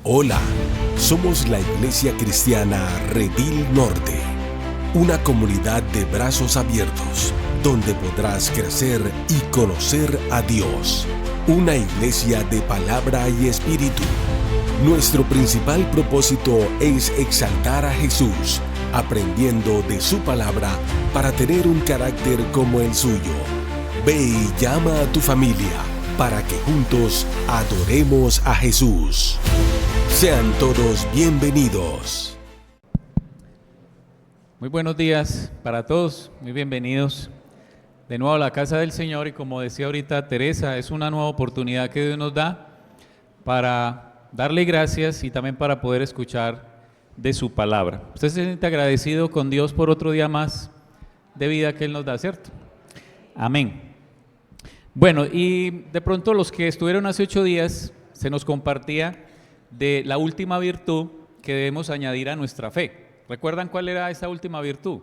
Hola, somos la Iglesia Cristiana Redil Norte, una comunidad de brazos abiertos, donde podrás crecer y conocer a Dios. Una iglesia de palabra y espíritu. Nuestro principal propósito es exaltar a Jesús, aprendiendo de su palabra para tener un carácter como el suyo. Ve y llama a tu familia para que juntos adoremos a Jesús. Sean todos bienvenidos. Muy buenos días para todos, muy bienvenidos de nuevo a la casa del Señor. Y como decía ahorita Teresa, es una nueva oportunidad que Dios nos da para darle gracias y también para poder escuchar de su palabra. Usted se siente agradecido con Dios por otro día más de vida que Él nos da, ¿cierto? Amén. Bueno, y de pronto los que estuvieron hace 8 días se nos compartía de la última virtud que debemos añadir a nuestra fe. ¿Recuerdan cuál era esa última virtud?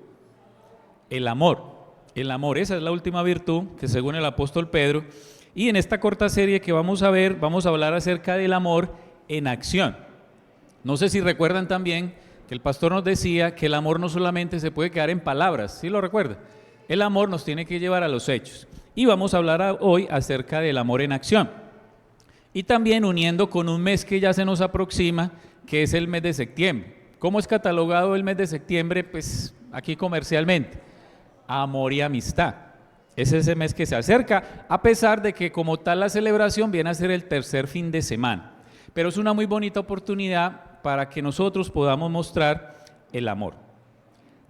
El amor. El amor, esa es la última virtud que según el apóstol Pedro. Y en esta corta serie que vamos a ver, vamos a hablar acerca del amor en acción. No sé si recuerdan también que el pastor nos decía que el amor no solamente se puede quedar en palabras, ¿sí lo recuerda? El amor nos tiene que llevar a los hechos. Y vamos a hablar hoy acerca del amor en acción. Y también uniendo con un mes que ya se nos aproxima, que es el mes de septiembre. ¿Cómo es catalogado el mes de septiembre? Pues aquí comercialmente, amor y amistad. Es ese mes que se acerca, a pesar de que como tal la celebración viene a ser el tercer fin de semana. Pero es una muy bonita oportunidad para que nosotros podamos mostrar el amor.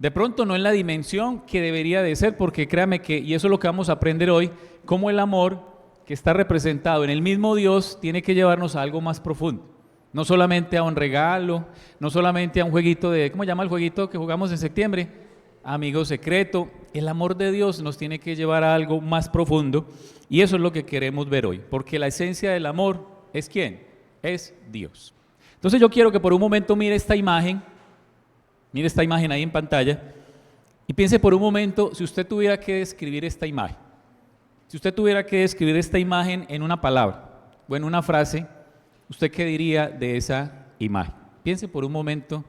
De pronto no en la dimensión que debería de ser, porque créame que, y eso es lo que vamos a aprender hoy, cómo el amor que está representado en el mismo Dios tiene que llevarnos a algo más profundo. No solamente a un regalo, no solamente a un jueguito de, ¿cómo se llama el jueguito que jugamos en septiembre? Amigo secreto. El amor de Dios nos tiene que llevar a algo más profundo y eso es lo que queremos ver hoy, porque la esencia del amor es ¿quién? Es Dios. Entonces yo quiero que por un momento mire esta imagen ahí en pantalla y piense por un momento si usted tuviera que describir esta imagen. Si usted tuviera que describir esta imagen en una palabra o en una frase, ¿usted qué diría de esa imagen? Piense por un momento,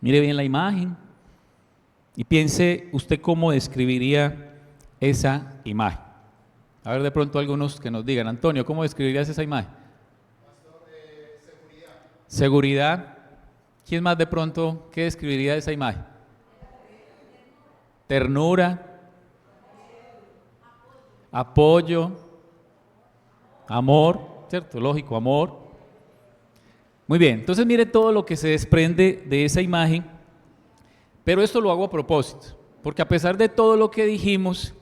mire bien la imagen y piense usted cómo describiría esa imagen. A ver de pronto algunos que nos digan, Antonio, ¿cómo describirías esa imagen? Pastor, seguridad. Seguridad. ¿Quién más de pronto qué describiría de esa imagen? Ternura. Apoyo, amor, ¿cierto? Lógico, amor. Muy bien, entonces mire todo lo que se desprende de esa imagen, pero esto lo hago a propósito, porque a pesar de todo lo que dijimos,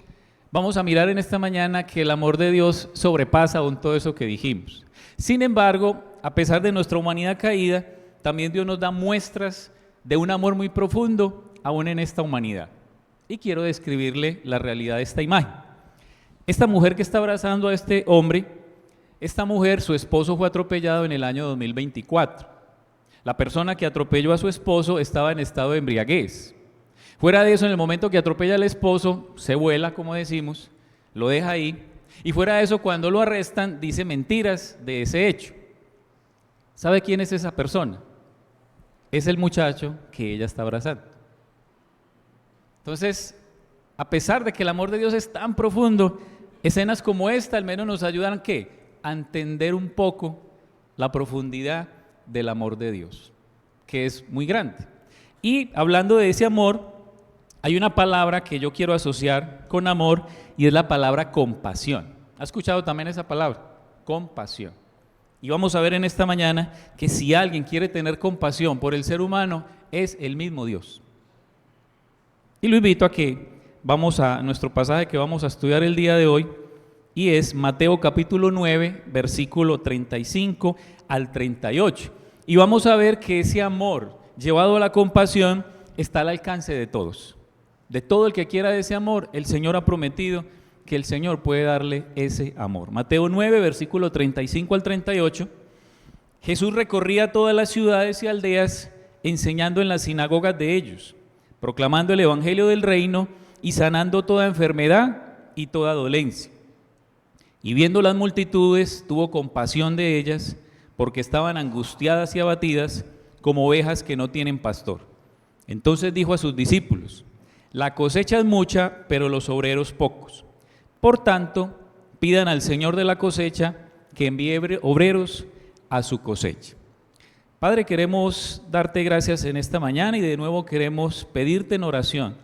vamos a mirar en esta mañana que el amor de Dios sobrepasa aún todo eso que dijimos. Sin embargo, a pesar de nuestra humanidad caída, también Dios nos da muestras de un amor muy profundo aún en esta humanidad. Y quiero describirle la realidad de esta imagen. Esta mujer que está abrazando a este hombre, esta mujer, su esposo fue atropellado en el año 2024. La persona que atropelló a su esposo estaba en estado de embriaguez. Fuera de eso, en el momento que atropella al esposo, se vuela, como decimos, lo deja ahí. Y fuera de eso, cuando lo arrestan, dice mentiras de ese hecho. ¿Sabe quién es esa persona? Es el muchacho que ella está abrazando. Entonces, a pesar de que el amor de Dios es tan profundo, escenas como esta al menos nos ayudan ¿qué? A entender un poco la profundidad del amor de Dios, que es muy grande. Y hablando de ese amor, hay una palabra que yo quiero asociar con amor y es la palabra compasión. ¿Ha escuchado también esa palabra? Compasión. Y vamos a ver en esta mañana que si alguien quiere tener compasión por el ser humano, es el mismo Dios. Y lo invito a que vamos a nuestro pasaje que vamos a estudiar el día de hoy y es Mateo capítulo 9, versículo 35 al 38. Y vamos a ver que ese amor llevado a la compasión está al alcance de todos. De todo el que quiera ese amor, el Señor ha prometido que el Señor puede darle ese amor. Mateo 9, versículo 35 al 38. Jesús recorría todas las ciudades y aldeas enseñando en las sinagogas de ellos, proclamando el evangelio del reino y sanando toda enfermedad y toda dolencia. Y viendo las multitudes, tuvo compasión de ellas, porque estaban angustiadas y abatidas como ovejas que no tienen pastor. Entonces dijo a sus discípulos: la cosecha es mucha, pero los obreros pocos. Por tanto, pidan al Señor de la cosecha que envíe obreros a su cosecha. Padre, queremos darte gracias en esta mañana y de nuevo queremos pedirte en oración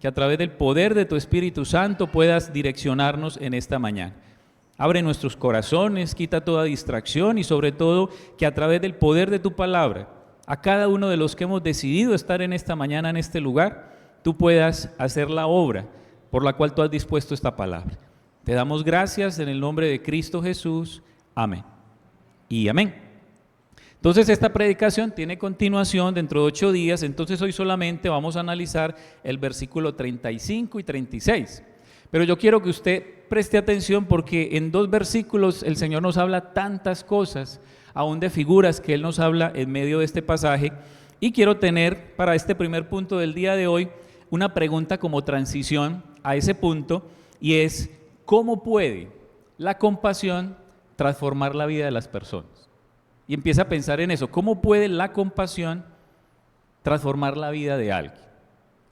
que a través del poder de tu Espíritu Santo puedas direccionarnos en esta mañana. Abre nuestros corazones, quita toda distracción y sobre todo que a través del poder de tu palabra, a cada uno de los que hemos decidido estar en esta mañana en este lugar, tú puedas hacer la obra por la cual tú has dispuesto esta palabra. Te damos gracias en el nombre de Cristo Jesús. Amén. Y amén. Entonces esta predicación tiene continuación dentro de 8 días, entonces hoy solamente vamos a analizar el versículo 35 y 36. Pero yo quiero que usted preste atención porque en 2 versículos el Señor nos habla tantas cosas, aún de figuras que Él nos habla en medio de este pasaje, y quiero tener para este primer punto del día de hoy una pregunta como transición a ese punto, y es: ¿cómo puede la compasión transformar la vida de las personas? Y empieza a pensar en eso, ¿cómo puede la compasión transformar la vida de alguien?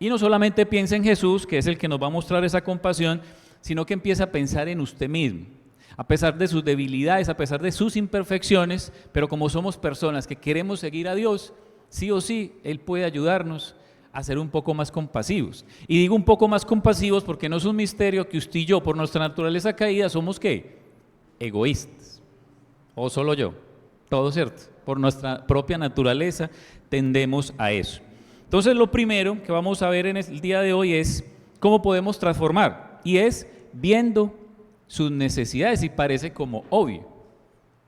Y no solamente piensa en Jesús, que es el que nos va a mostrar esa compasión, sino que empieza a pensar en usted mismo, a pesar de sus debilidades, a pesar de sus imperfecciones, pero como somos personas que queremos seguir a Dios, sí o sí, Él puede ayudarnos a ser un poco más compasivos. Y digo un poco más compasivos porque no es un misterio que usted y yo, por nuestra naturaleza caída, somos ¿qué? Egoístas. ¿O solo yo? Todo cierto. Por nuestra propia naturaleza tendemos a eso. Entonces lo primero que vamos a ver en el día de hoy es cómo podemos transformar, y es viendo sus necesidades, y parece como obvio,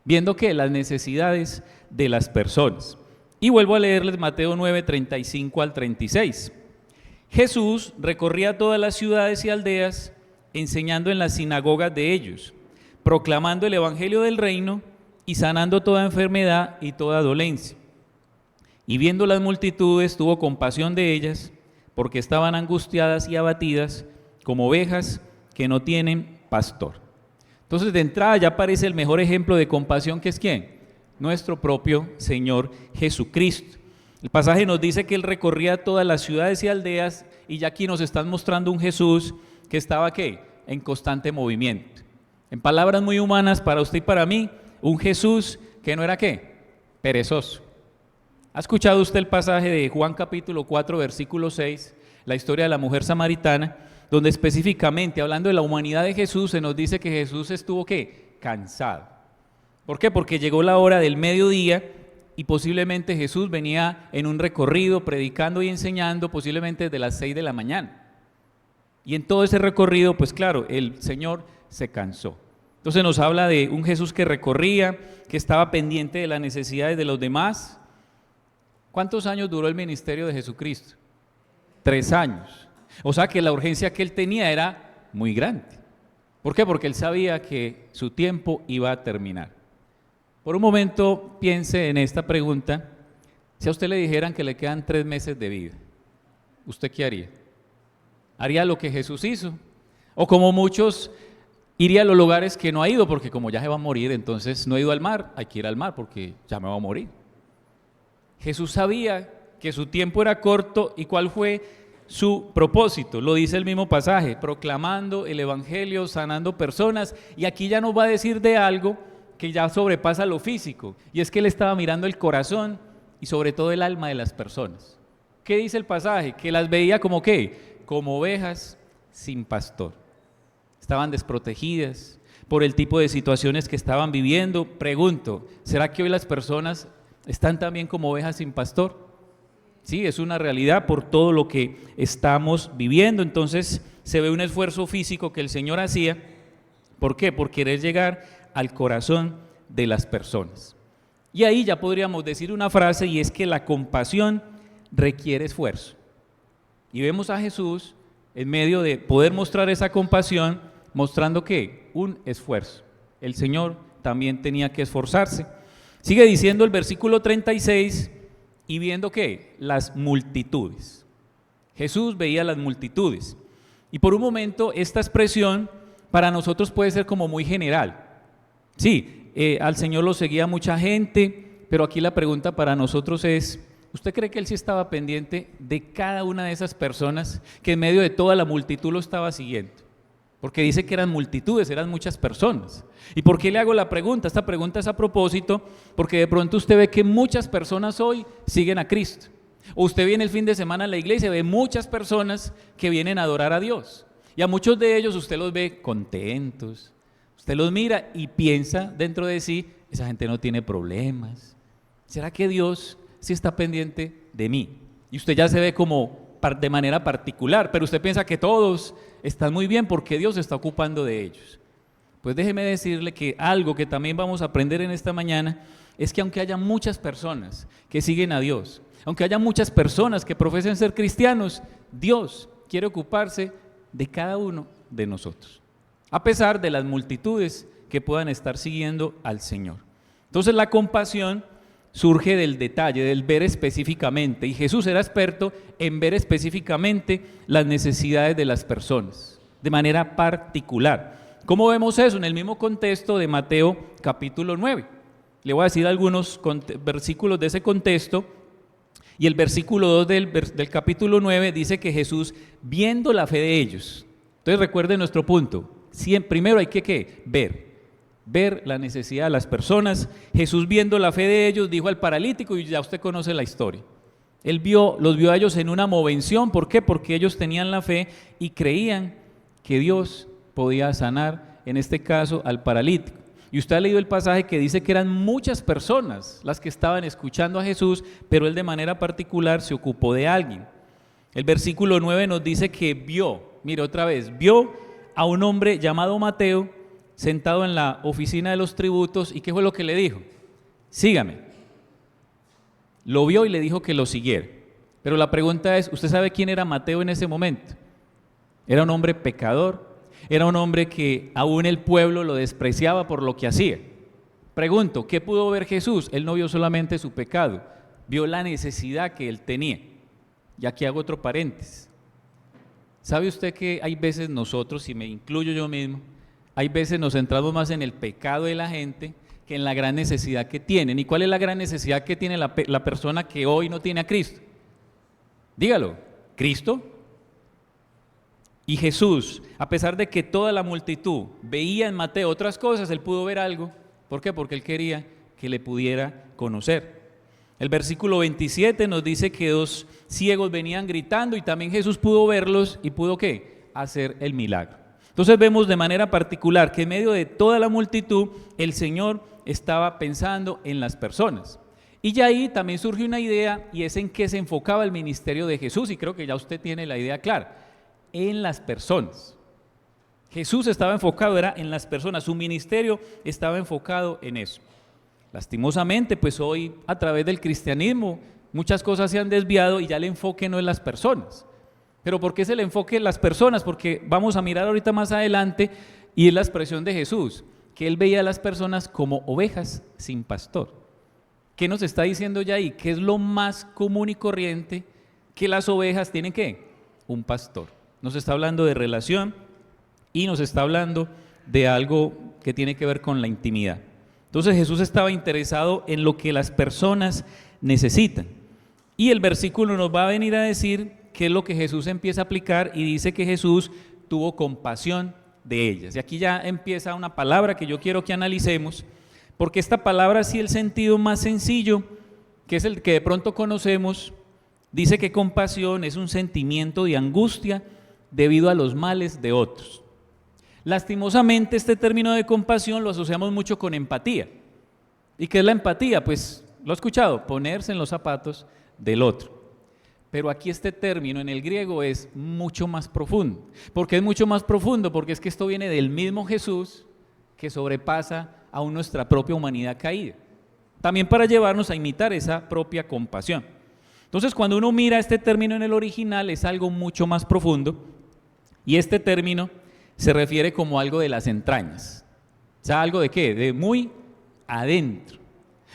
viendo que las necesidades de las personas. Y vuelvo a leerles Mateo 9, 35 al 36. Jesús recorría todas las ciudades y aldeas, enseñando en las sinagogas de ellos, proclamando el evangelio del reino y sanando toda enfermedad y toda dolencia. Y viendo las multitudes, tuvo compasión de ellas, porque estaban angustiadas y abatidas, como ovejas que no tienen pastor. Entonces, de entrada ya aparece el mejor ejemplo de compasión, que es ¿quién? Nuestro propio Señor Jesucristo. El pasaje nos dice que Él recorría todas las ciudades y aldeas, y ya aquí nos están mostrando un Jesús que estaba ¿qué? En constante movimiento. En palabras muy humanas para usted y para mí, un Jesús que no era ¿qué? Perezoso. ¿Ha escuchado usted el pasaje de Juan capítulo 4, versículo 6, la historia de la mujer samaritana, donde específicamente, hablando de la humanidad de Jesús, se nos dice que Jesús estuvo ¿qué? Cansado. ¿Por qué? Porque llegó la hora del mediodía y posiblemente Jesús venía en un recorrido predicando y enseñando posiblemente desde las 6 de la mañana. Y en todo ese recorrido, pues claro, el Señor se cansó. Entonces nos habla de un Jesús que recorría, que estaba pendiente de las necesidades de los demás. ¿Cuántos años duró el ministerio de Jesucristo? 3 años. O sea que la urgencia que Él tenía era muy grande. ¿Por qué? Porque Él sabía que su tiempo iba a terminar. Por un momento piense en esta pregunta: si a usted le dijeran que le quedan 3 meses de vida, ¿usted qué haría? ¿Haría lo que Jesús hizo? O como muchos, iría a los lugares que no ha ido, porque como ya se va a morir, entonces no he ido al mar, hay que ir al mar porque ya me va a morir. Jesús sabía que su tiempo era corto, y ¿cuál fue su propósito? Lo dice el mismo pasaje: proclamando el evangelio, sanando personas. Y aquí ya nos va a decir de algo que ya sobrepasa lo físico, y es que Él estaba mirando el corazón y sobre todo el alma de las personas. ¿Qué dice el pasaje? Que las veía como ¿qué? Como ovejas sin pastor. Estaban desprotegidas por el tipo de situaciones que estaban viviendo. Pregunto, ¿será que hoy las personas están también como ovejas sin pastor? Sí, es una realidad por todo lo que estamos viviendo. Entonces se ve un esfuerzo físico que el Señor hacía. ¿Por qué? Por querer llegar al corazón de las personas. Y ahí ya podríamos decir una frase, y es que la compasión requiere esfuerzo. Y vemos a Jesús en medio de poder mostrar esa compasión, mostrando que un esfuerzo. El Señor también tenía que esforzarse. Sigue diciendo el versículo 36, y viendo ¿qué? Las multitudes. Jesús veía las multitudes. Y por un momento esta expresión para nosotros puede ser como muy general. Sí, al Señor lo seguía mucha gente, pero aquí la pregunta para nosotros es, ¿usted cree que Él sí estaba pendiente de cada una de esas personas que en medio de toda la multitud lo estaba siguiendo? Porque dice que eran multitudes, eran muchas personas. ¿Y por qué le hago la pregunta? Esta pregunta es a propósito, porque de pronto usted ve que muchas personas hoy siguen a Cristo. O usted viene el fin de semana a la iglesia y ve muchas personas que vienen a adorar a Dios. Y a muchos de ellos usted los ve contentos. Usted los mira y piensa dentro de sí, esa gente no tiene problemas. ¿Será que Dios sí está pendiente de mí? Y usted ya se ve como de manera particular, pero usted piensa que todos están muy bien porque Dios se está ocupando de ellos. Pues déjeme decirle que algo que también vamos a aprender en esta mañana es que aunque haya muchas personas que siguen a Dios, aunque haya muchas personas que profesen ser cristianos, Dios quiere ocuparse de cada uno de nosotros, a pesar de las multitudes que puedan estar siguiendo al Señor. Entonces la compasión surge del detalle, del ver específicamente, y Jesús era experto en ver específicamente las necesidades de las personas, de manera particular. ¿Cómo vemos eso? En el mismo contexto de Mateo capítulo 9. Le voy a decir algunos versículos de ese contexto, y el versículo 2 del capítulo 9 dice que Jesús, viendo la fe de ellos, entonces recuerde nuestro punto, primero hay que ver la necesidad de las personas. Jesús, viendo la fe de ellos, dijo al paralítico, y ya usted conoce la historia. Él los vio a ellos en una movención. ¿Por qué? Porque ellos tenían la fe y creían que Dios podía sanar, en este caso, al paralítico. Y usted ha leído el pasaje que dice que eran muchas personas las que estaban escuchando a Jesús, pero él de manera particular se ocupó de alguien. El versículo 9 nos dice que vio a un hombre llamado Mateo, sentado en la oficina de los tributos. ¿Y qué fue lo que le dijo? Sígame. Lo vio y le dijo que lo siguiera. Pero la pregunta es, ¿usted sabe quién era Mateo en ese momento? Era un hombre pecador, era un hombre que aún el pueblo lo despreciaba por lo que hacía. Pregunto, ¿qué pudo ver Jesús? Él no vio solamente su pecado, vio la necesidad que él tenía. Y aquí hago otro paréntesis. ¿Sabe usted que hay veces nosotros, y me incluyo yo mismo, hay veces nos centramos más en el pecado de la gente que en la gran necesidad que tienen? ¿Y cuál es la gran necesidad que tiene la persona que hoy no tiene a Cristo? Dígalo, Cristo. Y Jesús, a pesar de que toda la multitud veía en Mateo otras cosas, él pudo ver algo. ¿Por qué? Porque él quería que le pudiera conocer. El versículo 27 nos dice que 2 ciegos venían gritando y también Jesús pudo verlos y pudo ¿qué? Hacer el milagro. Entonces vemos de manera particular que en medio de toda la multitud el Señor estaba pensando en las personas. Y ya ahí también surge una idea, y es en qué se enfocaba el ministerio de Jesús, y creo que ya usted tiene la idea clara, en las personas. Jesús estaba enfocado, era en las personas, su ministerio estaba enfocado en eso. Lastimosamente, pues hoy a través del cristianismo muchas cosas se han desviado y ya el enfoque no es las personas. ¿Pero por qué es el enfoque en las personas? Porque vamos a mirar ahorita más adelante, y es la expresión de Jesús, que él veía a las personas como ovejas sin pastor. ¿Qué nos está diciendo ya ahí? ¿Qué es lo más común y corriente? Que las ovejas tienen ¿qué? Un pastor. Nos está hablando de relación y nos está hablando de algo que tiene que ver con la intimidad. Entonces Jesús estaba interesado en lo que las personas necesitan. Y el versículo nos va a venir a decir qué es lo que Jesús empieza a aplicar, y dice que Jesús tuvo compasión de ellas. Y aquí ya empieza una palabra que yo quiero que analicemos, porque esta palabra, sí, el sentido más sencillo, que es el que de pronto conocemos, dice que compasión es un sentimiento de angustia debido a los males de otros. Lastimosamente, este término de compasión lo asociamos mucho con empatía. ¿Y qué es la empatía? Pues lo he escuchado, ponerse en los zapatos del otro. Pero aquí este término en el griego es mucho más profundo. ¿Por qué es mucho más profundo? Porque es que esto viene del mismo Jesús que sobrepasa aún nuestra propia humanidad caída. También para llevarnos a imitar esa propia compasión. Entonces, cuando uno mira este término en el original, es algo mucho más profundo, y este término se refiere como algo de las entrañas. O sea, ¿algo de qué? De muy adentro.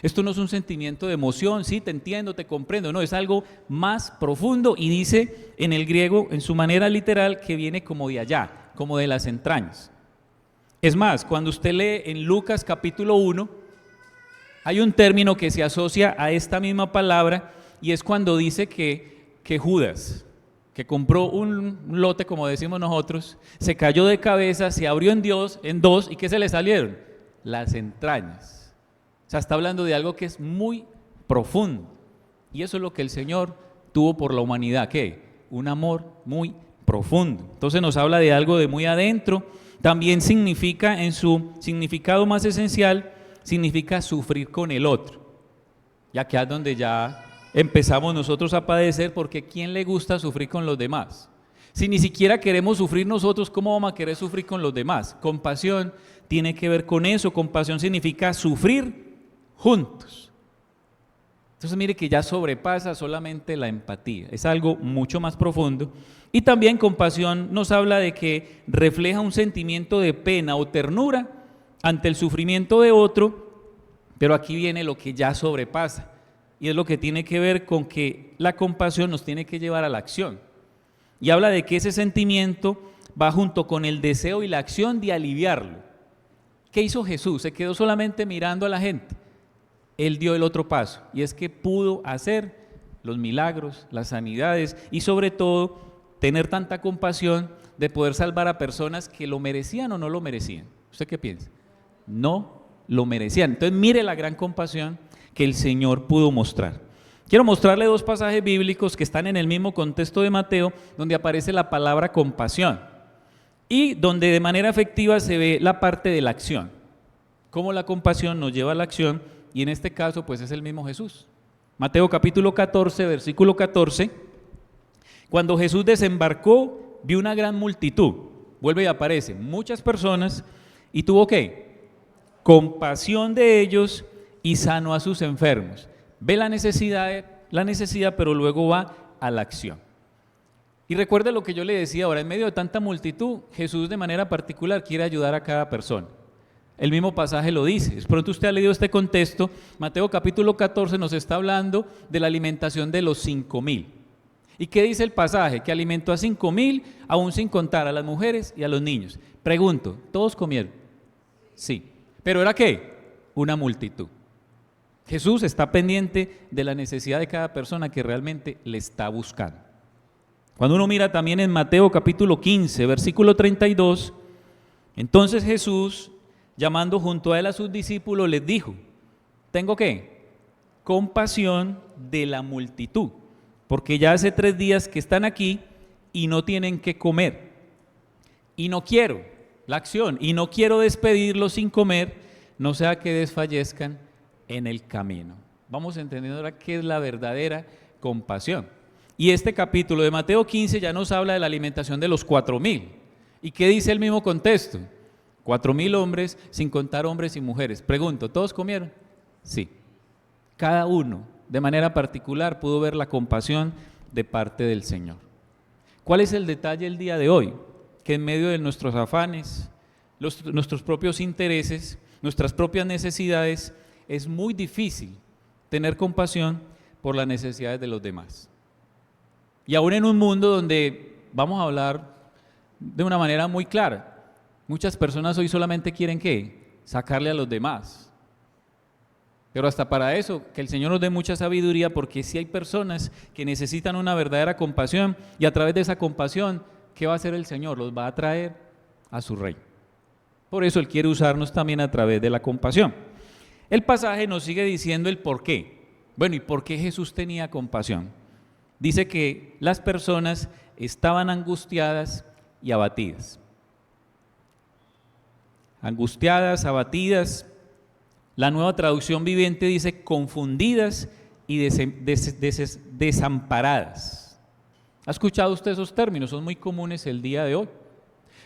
Esto no es un sentimiento de emoción, sí, te entiendo, te comprendo, no, es algo más profundo, y dice en el griego, en su manera literal, que viene como de allá, como de las entrañas. Es más, cuando usted lee en Lucas capítulo 1, hay un término que se asocia a esta misma palabra y es cuando dice que Judas, que compró un lote, como decimos nosotros, se cayó de cabeza, se abrió en dos, ¿y qué se le salieron? Las entrañas. O sea, está hablando de algo que es muy profundo. Y eso es lo que el Señor tuvo por la humanidad. ¿Qué? Un amor muy profundo. Entonces nos habla de algo de muy adentro. También significa, en su significado más esencial, significa sufrir con el otro. Ya que es donde ya empezamos nosotros a padecer, porque ¿quién le gusta sufrir con los demás? Si ni siquiera queremos sufrir nosotros, ¿cómo vamos a querer sufrir con los demás? Compasión tiene que ver con eso. Compasión significa sufrir juntos. Entonces mire que ya sobrepasa solamente la empatía, es algo mucho más profundo. Y también compasión nos habla de que refleja un sentimiento de pena o ternura ante el sufrimiento de otro, pero aquí viene lo que ya sobrepasa. Y es lo que tiene que ver con que la compasión nos tiene que llevar a la acción. Y habla de que ese sentimiento va junto con el deseo y la acción de aliviarlo. ¿Qué hizo Jesús? Se quedó solamente mirando a la gente. Él dio el otro paso, y es que pudo hacer los milagros, las sanidades y sobre todo tener tanta compasión de poder salvar a personas que lo merecían o no lo merecían. ¿Usted qué piensa? No lo merecían. Entonces mire la gran compasión que el Señor pudo mostrar. Quiero mostrarle dos pasajes bíblicos que están en el mismo contexto de Mateo, donde aparece la palabra compasión y donde de manera efectiva se ve la parte de la acción, cómo la compasión nos lleva a la acción, y en este caso pues es el mismo Jesús. Mateo capítulo 14, versículo 14, cuando Jesús desembarcó, vio una gran multitud, vuelve y aparece, muchas personas, y tuvo ¿qué? Compasión de ellos y sanó a sus enfermos. Ve la necesidad, pero luego va a la acción. Y recuerde lo que yo le decía ahora, en medio de tanta multitud, Jesús de manera particular quiere ayudar a cada persona. El mismo pasaje lo dice. De pronto usted ha leído este contexto. Mateo capítulo 14 nos está hablando de la alimentación de los 5,000. ¿Y qué dice el pasaje? Que alimentó a 5,000, aún sin contar a las mujeres y a los niños. Pregunto, ¿todos comieron? Sí. ¿Pero era qué? Una multitud. Jesús está pendiente de la necesidad de cada persona que realmente le está buscando. Cuando uno mira también en Mateo capítulo 15, versículo 32, entonces Jesús, llamando junto a él a sus discípulos, les dijo, ¿tengo qué? Compasión de la multitud, porque ya hace 3 días que están aquí y no tienen qué comer. Y no quiero, la acción, y no quiero despedirlos sin comer, no sea que desfallezcan en el camino. Vamos entendiendo ahora qué es la verdadera compasión. Y este capítulo de Mateo 15 ya nos habla de la alimentación de los 4,000. ¿Y qué dice el mismo contexto? 4,000 hombres, sin contar hombres y mujeres. Pregunto, ¿todos comieron? Sí. Cada uno, de manera particular, pudo ver la compasión de parte del Señor. ¿Cuál es el detalle el día de hoy? Que en medio de nuestros afanes, nuestros propios intereses, nuestras propias necesidades, es muy difícil tener compasión por las necesidades de los demás. Y aún en un mundo donde, vamos a hablar de una manera muy clara, muchas personas hoy solamente quieren ¿qué? Sacarle a los demás. Pero hasta para eso, que el Señor nos dé mucha sabiduría, porque si hay personas que necesitan una verdadera compasión, y a través de esa compasión, ¿qué va a hacer el Señor? Los va a traer a su reino. Por eso Él quiere usarnos también a través de la compasión. El pasaje nos sigue diciendo el por qué. Bueno, ¿y por qué Jesús tenía compasión? Dice que las personas estaban angustiadas y abatidas. Angustiadas, abatidas. La Nueva Traducción Viviente dice confundidas y desamparadas. ¿Ha escuchado usted esos términos? Son muy comunes el día de hoy.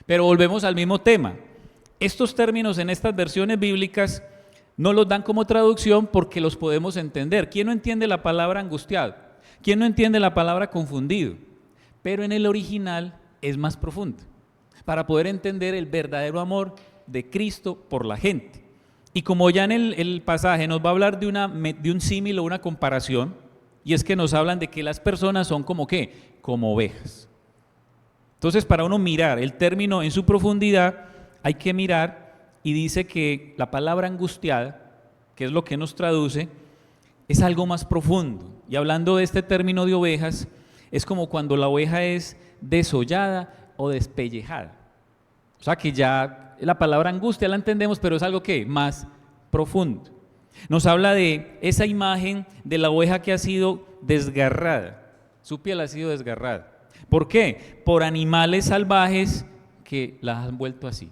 Pero volvemos al mismo tema. Estos términos en estas versiones bíblicas no los dan como traducción porque los podemos entender. ¿Quién no entiende la palabra angustiado? ¿Quién no entiende la palabra confundido? Pero en el original es más profundo, para poder entender el verdadero amor de Cristo por la gente. Y como ya en el pasaje nos va a hablar de un símil o una comparación, y es que nos hablan de que las personas son como ¿qué? Como ovejas. Entonces, para uno mirar el término en su profundidad, hay que mirar y dice que la palabra angustiada, que es lo que nos traduce, es algo más profundo. Y hablando de este término de ovejas, es como cuando la oveja es desollada o despellejada. O sea que ya la palabra angustia la entendemos, pero es algo que más profundo. Nos habla de esa imagen de la oveja que ha sido desgarrada, su piel ha sido desgarrada. ¿Por qué? Por animales salvajes que las han vuelto así.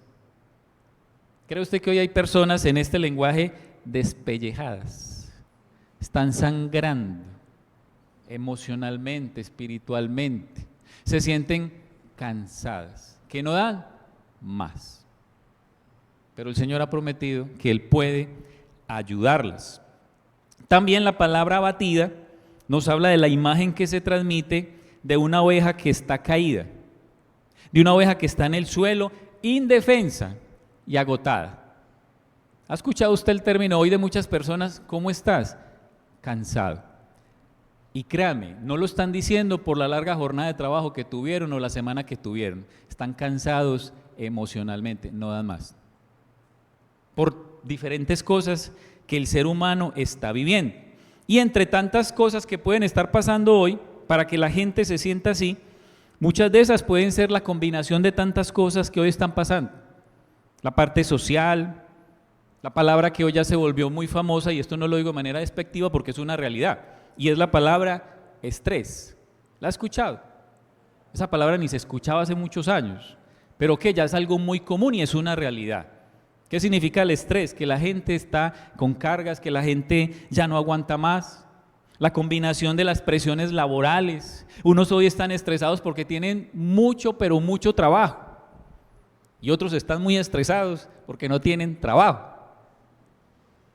¿Cree usted que hoy hay personas en este lenguaje despellejadas? Están sangrando emocionalmente, espiritualmente, se sienten cansadas, que no dan más. Pero el Señor ha prometido que Él puede ayudarlas. También la palabra abatida nos habla de la imagen que se transmite de una oveja que está caída, de una oveja que está en el suelo, indefensa y agotada. ¿Ha escuchado usted el término hoy de muchas personas? ¿Cómo estás? Cansado. Y créame, no lo están diciendo por la larga jornada de trabajo que tuvieron o la semana que tuvieron. Están cansados emocionalmente, no dan más. Por diferentes cosas que el ser humano está viviendo. Y entre tantas cosas que pueden estar pasando hoy, para que la gente se sienta así, muchas de esas pueden ser la combinación de tantas cosas que hoy están pasando. La parte social, la palabra que hoy ya se volvió muy famosa, y esto no lo digo de manera despectiva porque es una realidad, y es la palabra estrés. ¿La ha escuchado? Esa palabra ni se escuchaba hace muchos años, pero que ya es algo muy común y es una realidad. ¿Qué significa el estrés? Que la gente está con cargas, que la gente ya no aguanta más. La combinación de las presiones laborales. Unos hoy están estresados porque tienen mucho, pero mucho trabajo. Y otros están muy estresados porque no tienen trabajo.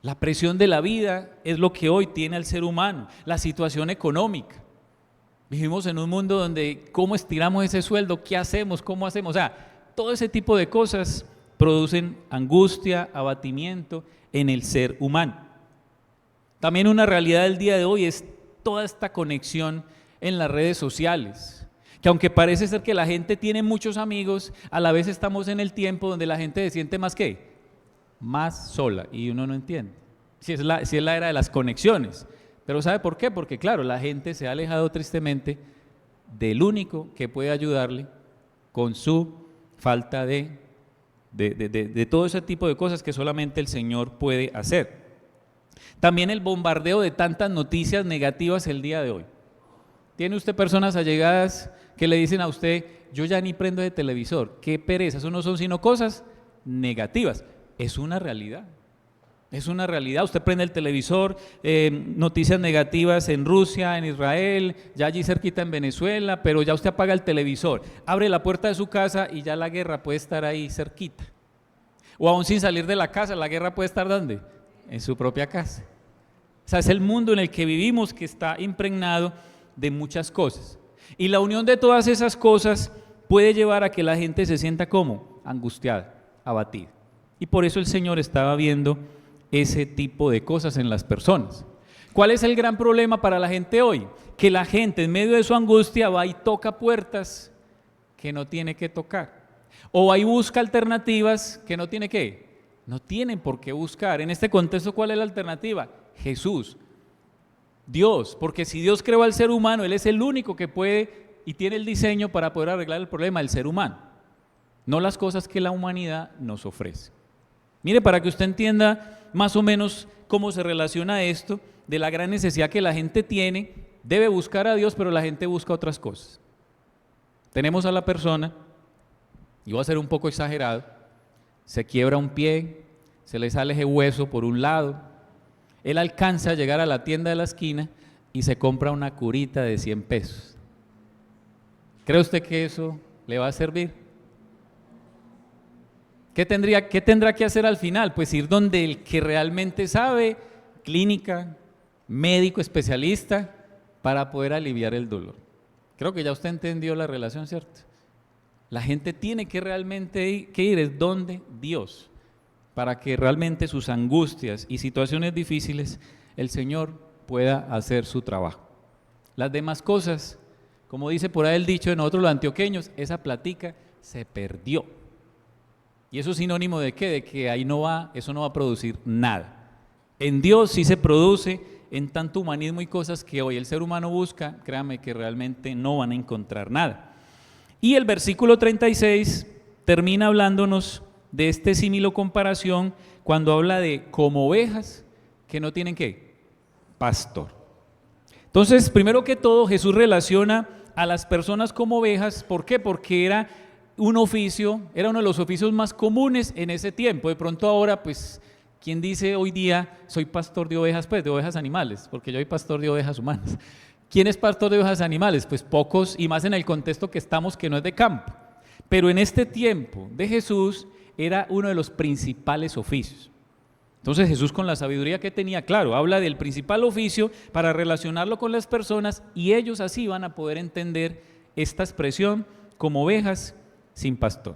La presión de la vida es lo que hoy tiene al ser humano. La situación económica. Vivimos en un mundo donde ¿cómo estiramos ese sueldo? ¿Qué hacemos? ¿Cómo hacemos? O sea, todo ese tipo de cosas producen angustia, abatimiento en el ser humano. También una realidad del día de hoy es toda esta conexión en las redes sociales, que aunque parece ser que la gente tiene muchos amigos, a la vez estamos en el tiempo donde la gente se siente más ¿qué? Más sola, y uno no entiende. Si es la era de las conexiones, pero ¿sabe por qué? Porque claro, la gente se ha alejado tristemente del único que puede ayudarle con su falta de todo ese tipo de cosas que solamente el Señor puede hacer. También el bombardeo de tantas noticias negativas el día de hoy. ¿Tiene usted personas allegadas que le dicen a usted, yo ya ni prendo de televisor, qué pereza, eso no son sino cosas negativas? Es una realidad, es una realidad. Usted prende el televisor, noticias negativas en Rusia, en Israel, ya allí cerquita en Venezuela, pero ya usted apaga el televisor, abre la puerta de su casa y ya la guerra puede estar ahí cerquita. O aún sin salir de la casa, la guerra puede estar ¿dónde? En su propia casa. O sea, es el mundo en el que vivimos que está impregnado de muchas cosas. Y la unión de todas esas cosas puede llevar a que la gente se sienta como angustiada, abatida. Y por eso el Señor estaba viendo ese tipo de cosas en las personas. ¿Cuál es el gran problema para la gente hoy? Que la gente en medio de su angustia va y toca puertas que no tiene que tocar. O va y busca alternativas que no tiene que. No tienen por qué buscar. En este contexto, ¿cuál es la alternativa? Jesús, Dios, porque si Dios creó al ser humano, Él es el único que puede y tiene el diseño para poder arreglar el problema del ser humano, no las cosas que la humanidad nos ofrece. Mire, para que usted entienda más o menos cómo se relaciona esto, de la gran necesidad que la gente tiene, debe buscar a Dios, pero la gente busca otras cosas. Tenemos a la persona, y voy a ser un poco exagerado, se quiebra un pie, se le sale ese hueso por un lado, él alcanza a llegar a la tienda de la esquina y se compra una curita de 100 pesos. ¿Cree usted que eso le va a servir? ¿Qué tendrá que hacer al final? Pues ir donde el que realmente sabe, clínica, médico, especialista, para poder aliviar el dolor. Creo que ya usted entendió la relación, ¿cierto? La gente tiene que realmente ir es donde Dios, para que realmente sus angustias y situaciones difíciles, el Señor pueda hacer su trabajo. Las demás cosas, como dice por ahí el dicho de nosotros los antioqueños, esa platica se perdió. ¿Y eso es sinónimo de qué? De que ahí eso no va a producir nada. En Dios sí se produce, en tanto humanismo y cosas que hoy el ser humano busca, créame que realmente no van a encontrar nada. Y el versículo 36 termina hablándonos de este símil o comparación cuando habla de como ovejas que no tienen ¿qué? Pastor. Entonces, primero que todo, Jesús relaciona a las personas como ovejas. ¿Por qué? Porque era uno de los oficios más comunes en ese tiempo. De pronto ahora, pues, ¿quién dice hoy día soy pastor de ovejas? Pues de ovejas animales, porque yo soy pastor de ovejas humanas. ¿Quién es pastor de ovejas animales? Pues pocos, y más en el contexto que estamos, que no es de campo. Pero en este tiempo de Jesús era uno de los principales oficios. Entonces Jesús, con la sabiduría que tenía, claro, habla del principal oficio para relacionarlo con las personas, y ellos así van a poder entender esta expresión como ovejas sin pastor.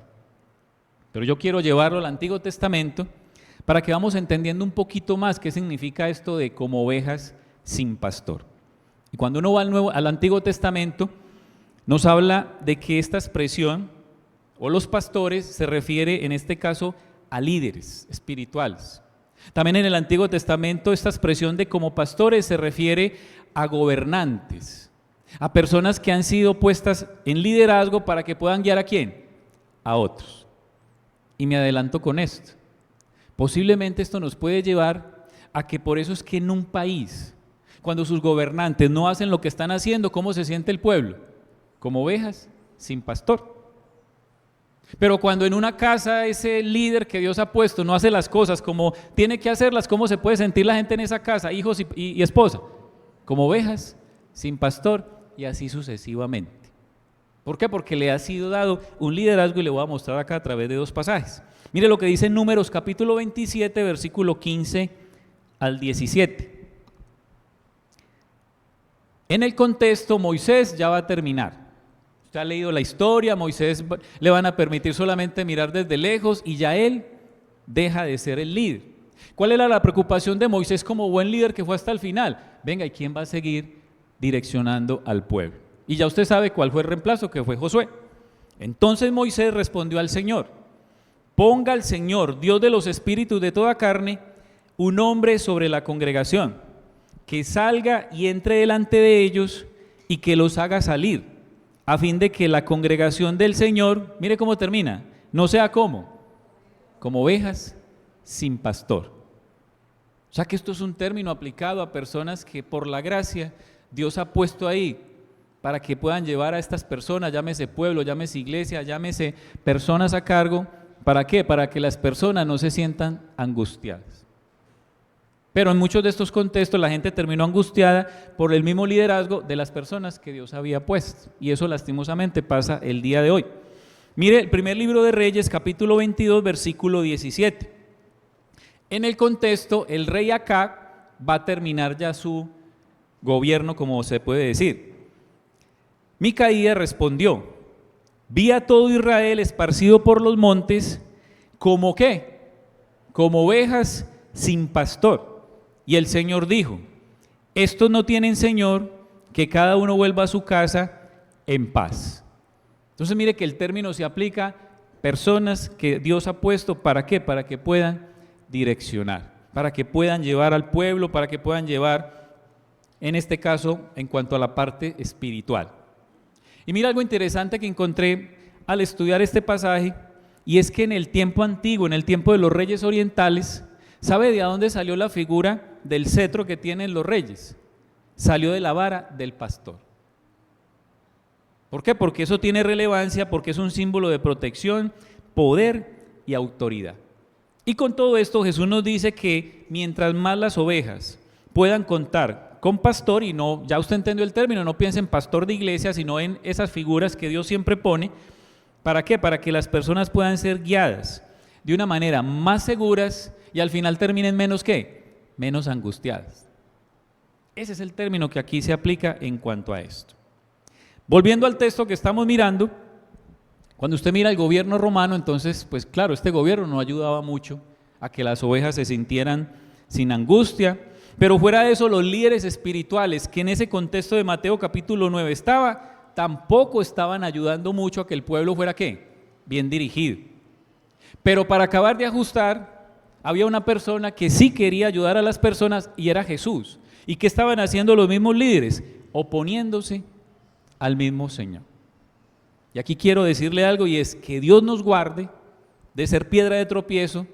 Pero yo quiero llevarlo al Antiguo Testamento para que vamos entendiendo un poquito más qué significa esto de como ovejas sin pastor. Y cuando uno va al Antiguo Testamento, nos habla de que esta expresión o los pastores se refiere en este caso a líderes espirituales. También en el Antiguo Testamento esta expresión de como pastores se refiere a gobernantes, a personas que han sido puestas en liderazgo para que puedan guiar ¿a quién? A otros. Y me adelanto con esto. Posiblemente esto nos puede llevar a que por eso es que en un país, cuando sus gobernantes no hacen lo que están haciendo, ¿cómo se siente el pueblo? Como ovejas sin pastor. Pero cuando en una casa ese líder que Dios ha puesto no hace las cosas como tiene que hacerlas, ¿cómo se puede sentir la gente en esa casa, hijos y esposa? Como ovejas sin pastor, y así sucesivamente. ¿Por qué? Porque le ha sido dado un liderazgo, y le voy a mostrar acá a través de dos pasajes. Mire lo que dice en Números capítulo 27, versículo 15 al 17. En el contexto, Moisés ya va a terminar. Usted ha leído la historia, Moisés le van a permitir solamente mirar desde lejos y ya él deja de ser el líder. ¿Cuál era la preocupación de Moisés como buen líder que fue hasta el final? Venga, ¿y quién va a seguir direccionando al pueblo? Y ya usted sabe cuál fue el reemplazo, que fue Josué. Entonces Moisés respondió al Señor: ponga al Señor, Dios de los espíritus de toda carne, un hombre sobre la congregación, que salga y entre delante de ellos y que los haga salir, a fin de que la congregación del Señor, mire cómo termina, no sea como ovejas sin pastor. O sea que esto es un término aplicado a personas que por la gracia Dios ha puesto ahí para que puedan llevar a estas personas, llámese pueblo, llámese iglesia, llámese personas a cargo. ¿Para qué? Para que las personas no se sientan angustiadas. Pero en muchos de estos contextos la gente terminó angustiada por el mismo liderazgo de las personas que Dios había puesto, y eso lastimosamente pasa el día de hoy. Mire el primer libro de Reyes, capítulo 22, versículo 17. En el contexto, el rey Acab va a terminar ya su gobierno, como se puede decir. Micaía respondió: vi a todo Israel esparcido por los montes, ¿como qué? Como ovejas sin pastor. Y el Señor dijo: estos no tienen Señor, que cada uno vuelva a su casa en paz. Entonces mire que el término se aplica a personas que Dios ha puesto, ¿para qué? Para que puedan direccionar, para que puedan llevar al pueblo, para que puedan llevar, en este caso, en cuanto a la parte espiritual. Y mira algo interesante que encontré al estudiar este pasaje, y es que en el tiempo antiguo, en el tiempo de los reyes orientales, ¿sabe de dónde salió la figura del cetro que tienen los reyes? Salió de la vara del pastor. ¿Por qué? Porque eso tiene relevancia, porque es un símbolo de protección, poder y autoridad. Y con todo esto Jesús nos dice que mientras más las ovejas puedan contar con pastor, y no, ya usted entendió el término, no piense en pastor de iglesia, sino en esas figuras que Dios siempre pone. ¿Para qué? Para que las personas puedan ser guiadas de una manera más seguras y al final terminen menos ¿qué? Menos angustiadas. Ese es el término que aquí se aplica en cuanto a esto. Volviendo al texto que estamos mirando, cuando usted mira el gobierno romano, entonces, pues claro, este gobierno no ayudaba mucho a que las ovejas se sintieran sin angustia, pero fuera de eso, los líderes espirituales que en ese contexto de Mateo capítulo 9 tampoco estaban ayudando mucho a que el pueblo fuera ¿qué? Bien dirigido. Pero para acabar de ajustar, había una persona que sí quería ayudar a las personas y era Jesús. ¿Y qué estaban haciendo los mismos líderes? Oponiéndose al mismo Señor. Y aquí quiero decirle algo, y es que Dios nos guarde de ser piedra de tropiezo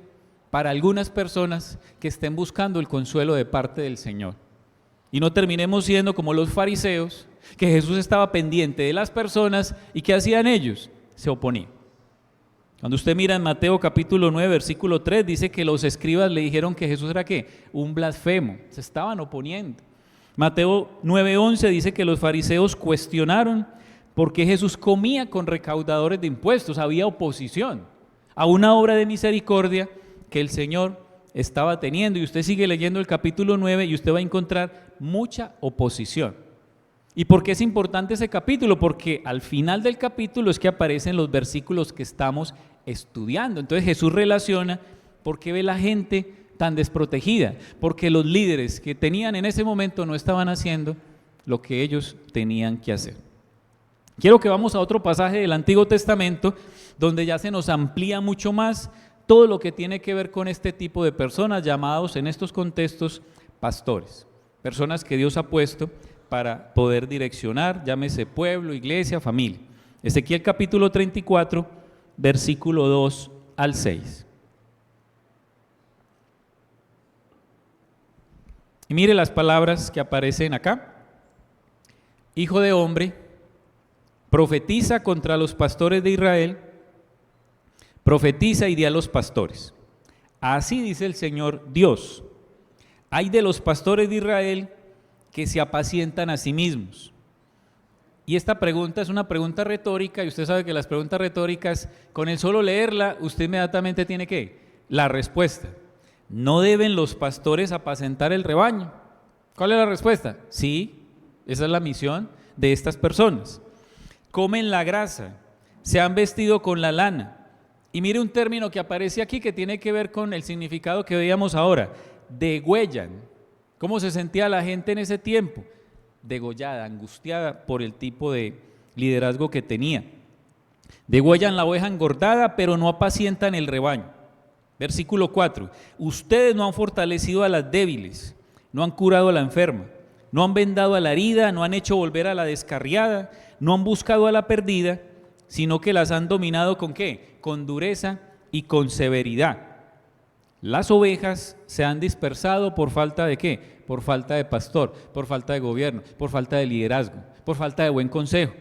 para algunas personas que estén buscando el consuelo de parte del Señor. Y no terminemos siendo como los fariseos, que Jesús estaba pendiente de las personas y ¿qué hacían ellos? Se oponían. Cuando usted mira en Mateo capítulo 9, versículo 3, dice que los escribas le dijeron que Jesús era ¿qué? Un blasfemo, se estaban oponiendo. Mateo 9:11 dice que los fariseos cuestionaron por qué Jesús comía con recaudadores de impuestos, había oposición a una obra de misericordia que el Señor estaba teniendo. Y usted sigue leyendo el capítulo 9 y usted va a encontrar mucha oposición. ¿Y por qué es importante ese capítulo? Porque al final del capítulo es que aparecen los versículos que estamos estudiando. Entonces Jesús relaciona por qué ve la gente tan desprotegida, porque los líderes que tenían en ese momento no estaban haciendo lo que ellos tenían que hacer. Quiero que vamos a otro pasaje del Antiguo Testamento donde ya se nos amplía mucho más todo lo que tiene que ver con este tipo de personas llamados en estos contextos pastores, personas que Dios ha puesto para poder direccionar, llámese pueblo, iglesia, familia. Ezequiel capítulo 34, versículo 2 al 6. Y mire las palabras que aparecen acá. Hijo de hombre, profetiza contra los pastores de Israel, profetiza y di a los pastores. Así dice el Señor Dios: hay de los pastores de Israel que se apacientan a sí mismos. Y esta pregunta es una pregunta retórica, y usted sabe que las preguntas retóricas, con el solo leerla, usted inmediatamente tiene ¿qué? La respuesta. ¿No deben los pastores apacentar el rebaño? ¿Cuál es la respuesta? Sí, esa es la misión de estas personas. Comen la grasa, se han vestido con la lana. Y mire un término que aparece aquí que tiene que ver con el significado que veíamos ahora: degüellan. ¿Cómo se sentía la gente en ese tiempo? Degollada, angustiada por el tipo de liderazgo que tenía. Degüellan la oveja engordada, pero no apacientan el rebaño. Versículo 4, ustedes no han fortalecido a las débiles, no han curado a la enferma, no han vendado a la herida, no han hecho volver a la descarriada, no han buscado a la perdida, sino que las han dominado ¿con qué? Con dureza y con severidad. Las ovejas se han dispersado por falta de ¿qué? Por falta de pastor, por falta de gobierno, por falta de liderazgo, por falta de buen consejo.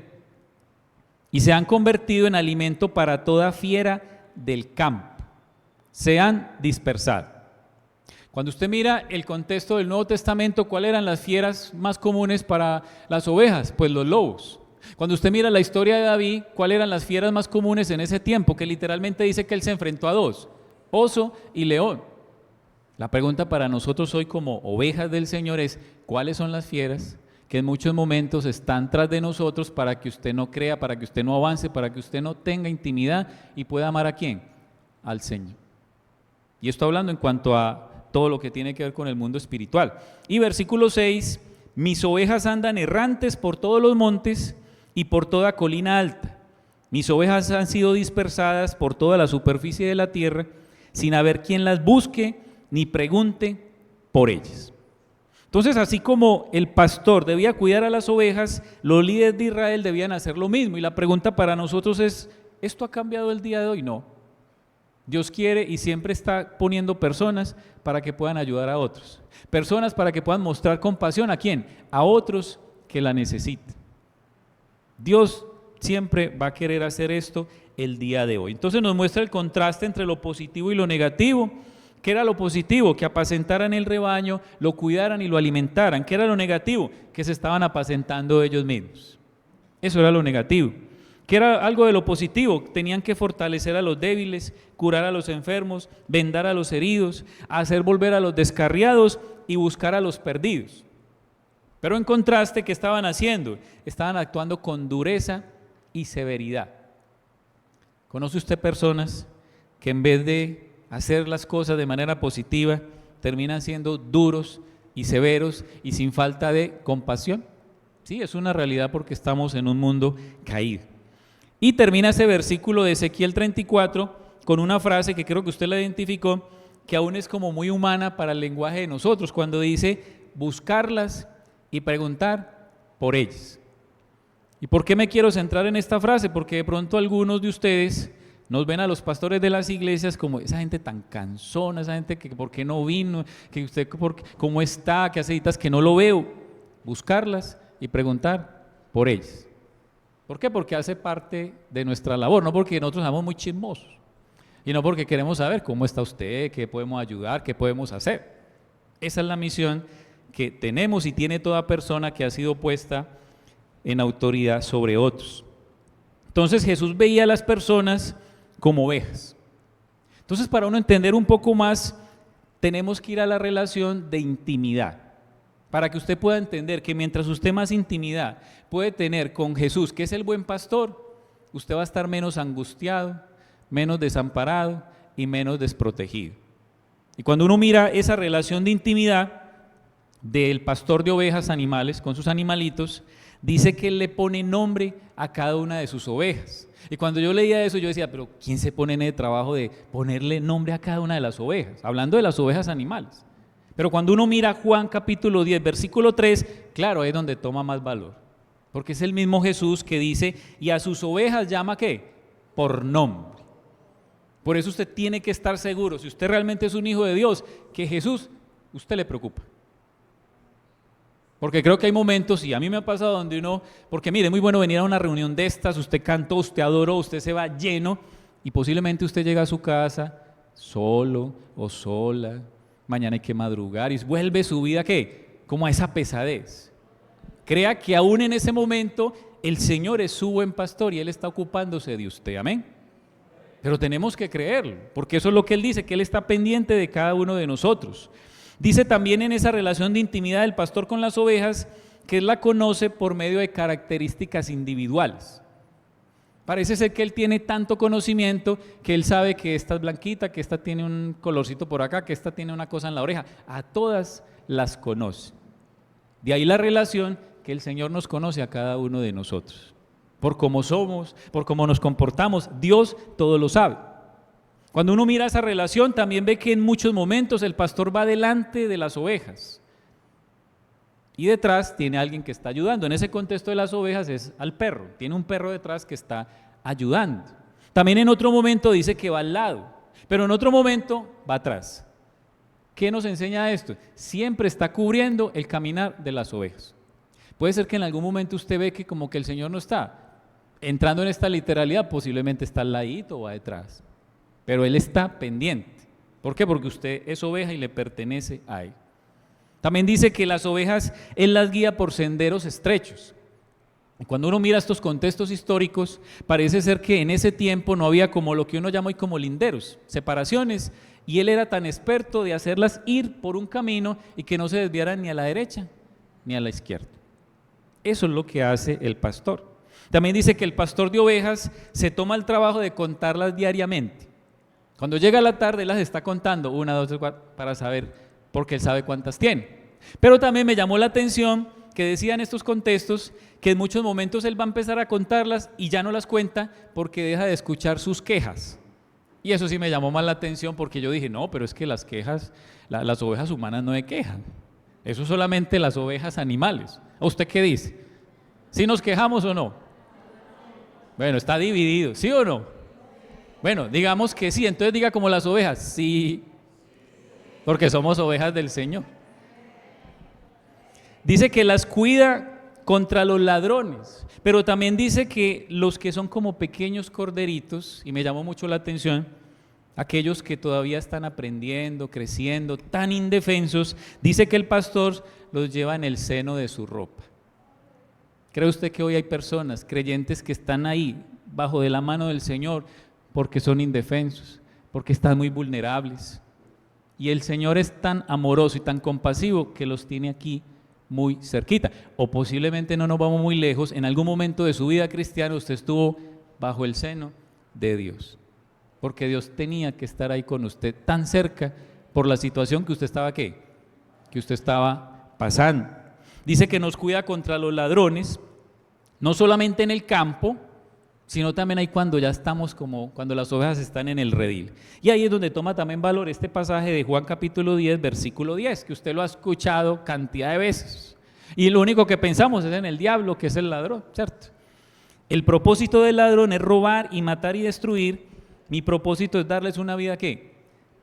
Y se han convertido en alimento para toda fiera del campo. Se han dispersado. Cuando usted mira el contexto del Nuevo Testamento, ¿cuáles eran las fieras más comunes para las ovejas? Pues los lobos. Cuando usted mira la historia de David, ¿cuáles eran las fieras más comunes en ese tiempo? Que literalmente dice que él se enfrentó a dos: oso y león. La pregunta para nosotros hoy como ovejas del Señor es: ¿cuáles son las fieras que en muchos momentos están tras de nosotros para que usted no crea, para que usted no avance, para que usted no tenga intimidad y pueda amar a quién? Al Señor. Y esto hablando en cuanto a todo lo que tiene que ver con el mundo espiritual. Y versículo 6, mis ovejas andan errantes por todos los montes y por toda colina alta. Mis ovejas han sido dispersadas por toda la superficie de la tierra, sin haber quien las busque ni pregunte por ellas. Entonces, así como el pastor debía cuidar a las ovejas, los líderes de Israel debían hacer lo mismo. Y la pregunta para nosotros es: ¿esto ha cambiado el día de hoy? No. Dios quiere y siempre está poniendo personas para que puedan ayudar a otros. Personas para que puedan mostrar compasión. ¿A quién? A otros que la necesiten. Dios siempre va a querer hacer esto el día de hoy. Entonces nos muestra el contraste entre lo positivo y lo negativo. ¿Qué era lo positivo? Que apacentaran el rebaño, lo cuidaran y lo alimentaran. ¿Qué era lo negativo? Que se estaban apacentando ellos mismos. Eso era lo negativo. ¿Qué era algo de lo positivo? Tenían que fortalecer a los débiles, curar a los enfermos, vendar a los heridos, hacer volver a los descarriados y buscar a los perdidos. Pero en contraste, ¿qué estaban haciendo? Estaban actuando con dureza y severidad. ¿Conoce usted personas que en vez de hacer las cosas de manera positiva, terminan siendo duros y severos y sin falta de compasión? Sí, es una realidad porque estamos en un mundo caído. Y termina ese versículo de Ezequiel 34 con una frase que creo que usted la identificó, que aún es como muy humana para el lenguaje de nosotros, cuando dice buscarlas y preguntar por ellas. ¿Y por qué me quiero centrar en esta frase? Porque de pronto algunos de ustedes nos ven a los pastores de las iglesias como esa gente tan cansona, esa gente que por qué no vino, que usted cómo está, que hace días que no lo veo. Buscarlas y preguntar por ellas. ¿Por qué? Porque hace parte de nuestra labor, no porque nosotros somos muy chismosos, y no porque queremos saber cómo está usted, qué podemos ayudar, qué podemos hacer. Esa es la misión que tenemos y tiene toda persona que ha sido puesta en autoridad sobre otros. Entonces Jesús veía a las personas como ovejas. Entonces, para uno entender un poco más, tenemos que ir a la relación de intimidad, para que usted pueda entender que mientras usted más intimidad puede tener con Jesús, que es el buen pastor, usted va a estar menos angustiado, menos desamparado y menos desprotegido. Y cuando uno mira esa relación de intimidad del pastor de ovejas animales con sus animalitos, dice que él le pone nombre a cada una de sus ovejas. Y cuando yo leía eso, yo decía, pero ¿quién se pone en el trabajo de ponerle nombre a cada una de las ovejas? Hablando de las ovejas animales. Pero cuando uno mira Juan capítulo 10, versículo 3, claro, es donde toma más valor. Porque es el mismo Jesús que dice, y a sus ovejas llama ¿qué? Por nombre. Por eso usted tiene que estar seguro, si usted realmente es un hijo de Dios, que Jesús, usted le preocupa. Porque creo que hay momentos, y a mí me ha pasado donde uno, porque mire, es muy bueno venir a una reunión de estas, usted cantó, usted adoró, usted se va lleno, y posiblemente usted llega a su casa solo o sola, mañana hay que madrugar, y vuelve su vida, ¿qué? Como a esa pesadez. Crea que aún en ese momento el Señor es su buen pastor y Él está ocupándose de usted, amén. Pero tenemos que creerlo, porque eso es lo que Él dice, que Él está pendiente de cada uno de nosotros. Dice también en esa relación de intimidad del pastor con las ovejas, que Él la conoce por medio de características individuales. Parece ser que Él tiene tanto conocimiento que Él sabe que esta es blanquita, que esta tiene un colorcito por acá, que esta tiene una cosa en la oreja. A todas las conoce. De ahí la relación que el Señor nos conoce a cada uno de nosotros. Por cómo somos, por cómo nos comportamos, Dios todo lo sabe. Cuando uno mira esa relación, también ve que en muchos momentos el pastor va delante de las ovejas y detrás tiene alguien que está ayudando. En ese contexto de las ovejas es al perro, tiene un perro detrás que está ayudando. También en otro momento dice que va al lado, pero en otro momento va atrás. ¿Qué nos enseña esto? Siempre está cubriendo el caminar de las ovejas. Puede ser que en algún momento usted ve que como que el Señor no está entrando en esta literalidad, posiblemente está al ladito o va detrás, pero Él está pendiente. ¿Por qué? Porque usted es oveja y le pertenece a Él. También dice que las ovejas Él las guía por senderos estrechos. Y cuando uno mira estos contextos históricos, parece ser que en ese tiempo no había como lo que uno llama hoy como linderos, separaciones, y Él era tan experto de hacerlas ir por un camino y que no se desviaran ni a la derecha ni a la izquierda. Eso es lo que hace el pastor. También dice que el pastor de ovejas se toma el trabajo de contarlas diariamente. Cuando llega la tarde, las está contando, 1, 2, 3, 4, para saber, porque Él sabe cuántas tiene. Pero también me llamó la atención que decía en estos contextos que en muchos momentos Él va a empezar a contarlas y ya no las cuenta porque deja de escuchar sus quejas. Y eso sí me llamó más la atención porque yo dije, no, pero es que las quejas, las ovejas humanas no se quejan. Eso solamente las ovejas animales. ¿A usted qué dice? ¿Sí nos quejamos o no? Bueno, está dividido, ¿sí o no? Bueno, digamos que sí, entonces diga como las ovejas, sí, porque somos ovejas del Señor. Dice que las cuida contra los ladrones, pero también dice que los que son como pequeños corderitos, y me llamó mucho la atención, aquellos que todavía están aprendiendo, creciendo, tan indefensos, dice que el pastor los lleva en el seno de su ropa. ¿Cree usted que hoy hay personas, creyentes, que están ahí, bajo de la mano del Señor, porque son indefensos, porque están muy vulnerables? Y el Señor es tan amoroso y tan compasivo que los tiene aquí muy cerquita. O posiblemente no nos vamos muy lejos, en algún momento de su vida cristiana usted estuvo bajo el seno de Dios, porque Dios tenía que estar ahí con usted tan cerca por la situación que usted estaba ¿qué? Que usted estaba pasando. Dice que nos cuida contra los ladrones, no solamente en el campo, sino también hay cuando ya estamos como cuando las ovejas están en el redil. Y ahí es donde toma también valor este pasaje de Juan capítulo 10, versículo 10, que usted lo ha escuchado cantidad de veces. Y lo único que pensamos es en el diablo, que es el ladrón, ¿cierto? El propósito del ladrón es robar y matar y destruir. Mi propósito es darles una vida, ¿qué?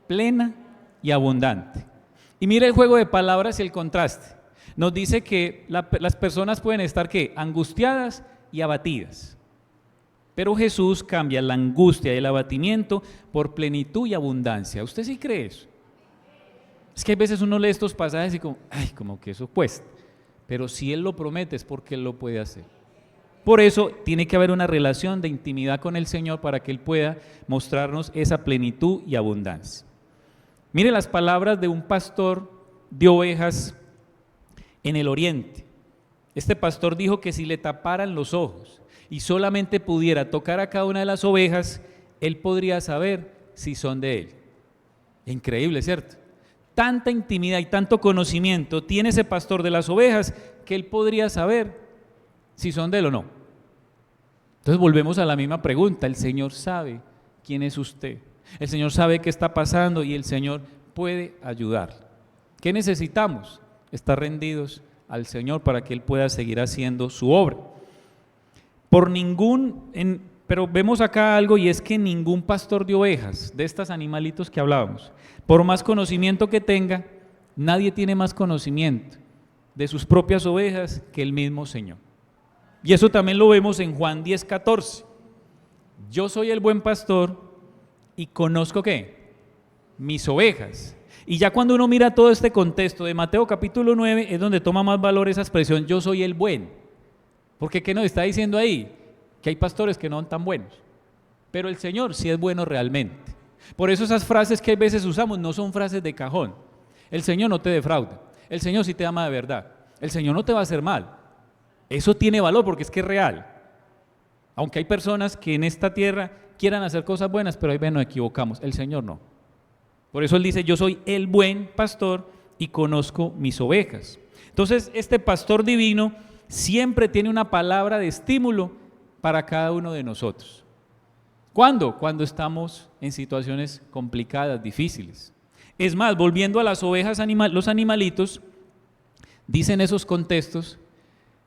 Plena y abundante. Y mire el juego de palabras y el contraste. Nos dice que las personas pueden estar, ¿qué? Angustiadas y abatidas. Pero Jesús cambia la angustia y el abatimiento por plenitud y abundancia. ¿Usted sí cree eso? Es que a veces uno lee estos pasajes y como, ay, como que eso cuesta. Pero si Él lo promete es porque Él lo puede hacer. Por eso tiene que haber una relación de intimidad con el Señor para que Él pueda mostrarnos esa plenitud y abundancia. Mire las palabras de un pastor de ovejas en el oriente. Este pastor dijo que si le taparan los ojos y solamente pudiera tocar a cada una de las ovejas, él podría saber si son de él. Increíble, ¿cierto? Tanta intimidad y tanto conocimiento tiene ese pastor de las ovejas que él podría saber si son de él o no. Entonces volvemos a la misma pregunta. El Señor sabe quién es usted. El Señor sabe qué está pasando y el Señor puede ayudar. ¿Qué necesitamos? Estar rendidos al Señor para que Él pueda seguir haciendo su obra. Pero vemos acá algo, y es que ningún pastor de ovejas, de estos animalitos que hablábamos, por más conocimiento que tenga, nadie tiene más conocimiento de sus propias ovejas que el mismo Señor. Y eso también lo vemos en Juan 10:14. Yo soy el buen pastor y conozco ¿qué? Mis ovejas. Y ya cuando uno mira todo este contexto de Mateo capítulo 9 es donde toma más valor esa expresión, yo soy el buen. Porque ¿qué nos está diciendo ahí? Que hay pastores que no son tan buenos, pero el Señor sí es bueno realmente. Por eso esas frases que a veces usamos no son frases de cajón. El Señor no te defrauda, el Señor sí te ama de verdad, el Señor no te va a hacer mal. Eso tiene valor porque es que es real. Aunque hay personas que en esta tierra quieran hacer cosas buenas, pero ahí ven, nos equivocamos, el Señor no. Por eso Él dice, yo soy el buen pastor y conozco mis ovejas. Entonces este pastor divino siempre tiene una palabra de estímulo para cada uno de nosotros. ¿Cuándo? Cuando estamos en situaciones complicadas, difíciles. Es más, volviendo a las ovejas, los animalitos, dicen esos contextos,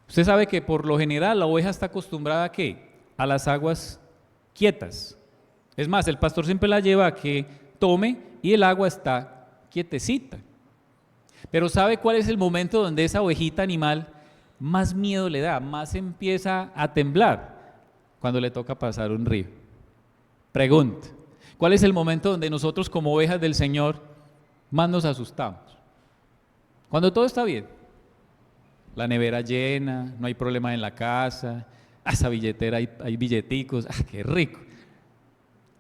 usted sabe que por lo general la oveja está acostumbrada ¿a qué? A las aguas quietas. Es más, el pastor siempre la lleva a que tome y el agua está quietecita. Pero ¿sabe cuál es el momento donde esa ovejita animal más miedo le da, más empieza a temblar? Cuando le toca pasar un río. Pregunta, ¿cuál es el momento donde nosotros como ovejas del Señor más nos asustamos? Cuando todo está bien, la nevera llena, no hay problema en la casa, esa billetera hay billeticos, qué rico.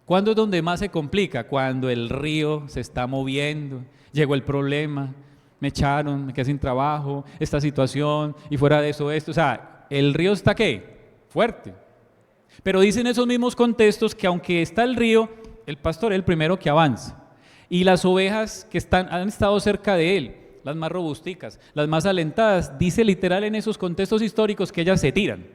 ¿Cuándo es donde más se complica? Cuando el río se está moviendo, llegó el problema, me echaron, me quedé sin trabajo, esta situación, y fuera de eso esto, o sea, el río está ¿qué? Fuerte. Pero dicen esos mismos contextos que aunque está el río, el pastor es el primero que avanza. Y las ovejas que han estado cerca de él, las más robusticas, las más alentadas, dice literal en esos contextos históricos que ellas se tiran.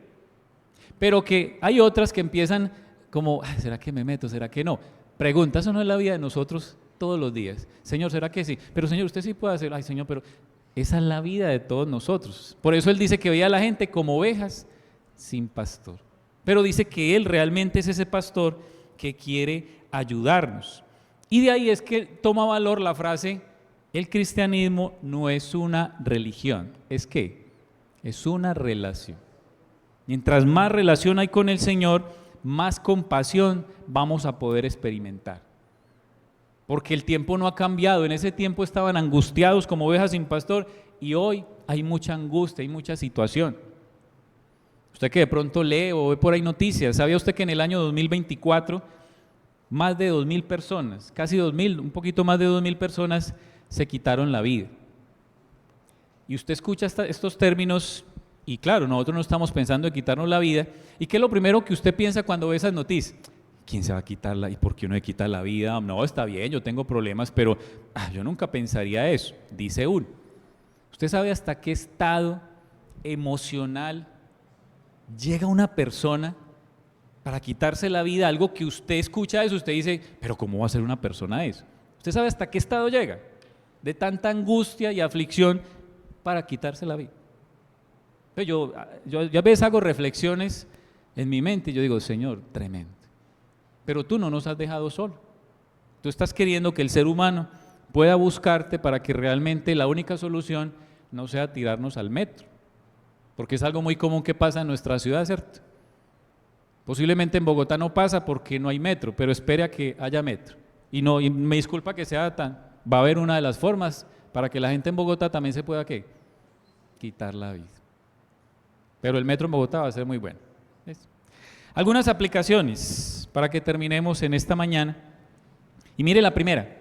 Pero que hay otras que empiezan como, ¿será que me meto? ¿Será que no? Pregunta, eso no es la vida de nosotros todos los días. Señor, ¿será que sí? Pero Señor, usted sí puede hacer. Ay, Señor, pero esa es la vida de todos nosotros. Por eso Él dice que veía a la gente como ovejas sin pastor. Pero dice que Él realmente es ese pastor que quiere ayudarnos. Y de ahí es que toma valor la frase, el cristianismo no es una religión. ¿Es qué? Es una relación. Mientras más relación hay con el Señor, más compasión vamos a poder experimentar. Porque el tiempo no ha cambiado. En ese tiempo estaban angustiados como ovejas sin pastor y hoy hay mucha angustia, hay mucha situación. Usted que de pronto lee o ve por ahí noticias, ¿sabía usted que en el año 2024 más de 2,000 personas, casi 2,000, un poquito más de 2,000 personas se quitaron la vida? Y usted escucha estos términos y claro, nosotros no estamos pensando en quitarnos la vida. ¿Y qué es lo primero que usted piensa cuando ve esas noticias? ¿Quién se va a quitar la vida? ¿Y por qué uno se quita la vida? No, está bien, yo tengo problemas, pero yo nunca pensaría eso, dice uno. ¿Usted sabe hasta qué estado emocional llega una persona para quitarse la vida, algo que usted escucha eso, usted dice, pero ¿cómo va a ser una persona eso? ¿Usted sabe hasta qué estado llega? De tanta angustia y aflicción para quitarse la vida. Yo a veces hago reflexiones en mi mente y yo digo, Señor, tremendo. Pero tú no nos has dejado solo. Tú estás queriendo que el ser humano pueda buscarte para que realmente la única solución no sea tirarnos al metro. Porque es algo muy común que pasa en nuestra ciudad, ¿cierto? Posiblemente en Bogotá no pasa porque no hay metro, pero espere a que haya metro. Y me disculpa que sea tan, va a haber una de las formas para que la gente en Bogotá también se pueda, ¿qué? Quitar la vida. Pero el metro en Bogotá va a ser muy bueno. ¿Ves? Algunas aplicaciones para que terminemos en esta mañana. Y mire la primera.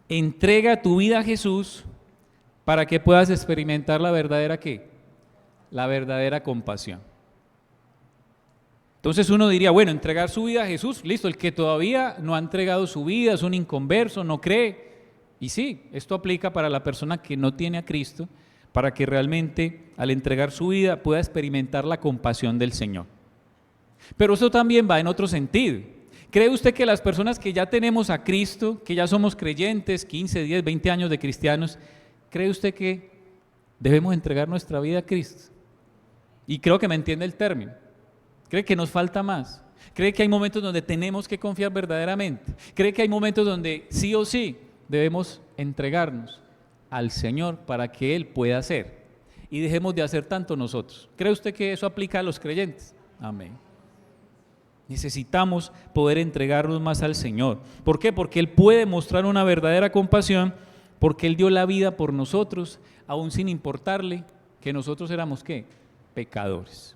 Entrega tu vida a Jesús para que puedas experimentar la verdadera, ¿qué? La verdadera compasión. Entonces uno diría, bueno, entregar su vida a Jesús, listo, el que todavía no ha entregado su vida, es un inconverso, no cree. Y sí, esto aplica para la persona que no tiene a Cristo, para que realmente al entregar su vida pueda experimentar la compasión del Señor. Pero eso también va en otro sentido. ¿Cree usted que las personas que ya tenemos a Cristo, que ya somos creyentes, 15, 10, 20 años de cristianos, cree usted que debemos entregar nuestra vida a Cristo? Y creo que me entiende el término. ¿Cree que nos falta más? ¿Cree que hay momentos donde tenemos que confiar verdaderamente? ¿Cree que hay momentos donde sí o sí debemos entregarnos al Señor para que Él pueda hacer? Y dejemos de hacer tanto nosotros. ¿Cree usted que eso aplica a los creyentes? Amén. Necesitamos poder entregarnos más al Señor. ¿Por qué? Porque Él puede mostrar una verdadera compasión, porque Él dio la vida por nosotros, aún sin importarle que nosotros éramos, ¿qué? Pecadores.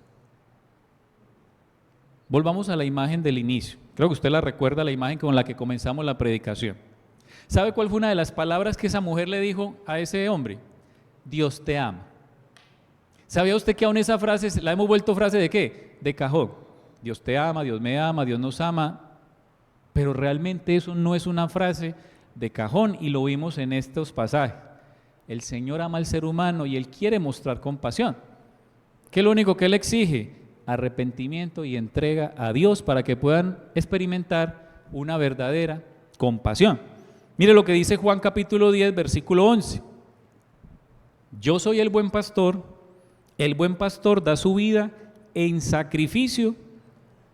Volvamos a la imagen del inicio. Creo que usted la recuerda, la imagen con la que comenzamos la predicación. ¿Sabe cuál fue una de las palabras que esa mujer le dijo a ese hombre? Dios te ama. ¿Sabía usted que aún esa frase la hemos vuelto frase de qué? De cajón. Dios te ama, Dios me ama, Dios nos ama. Pero realmente eso no es una frase de cajón y lo vimos en estos pasajes. El Señor ama al ser humano y Él quiere mostrar compasión. ¿Qué es lo único que Él exige? Arrepentimiento y entrega a Dios para que puedan experimentar una verdadera compasión. Mire lo que dice Juan capítulo 10, versículo 11. Yo soy el buen pastor da su vida en sacrificio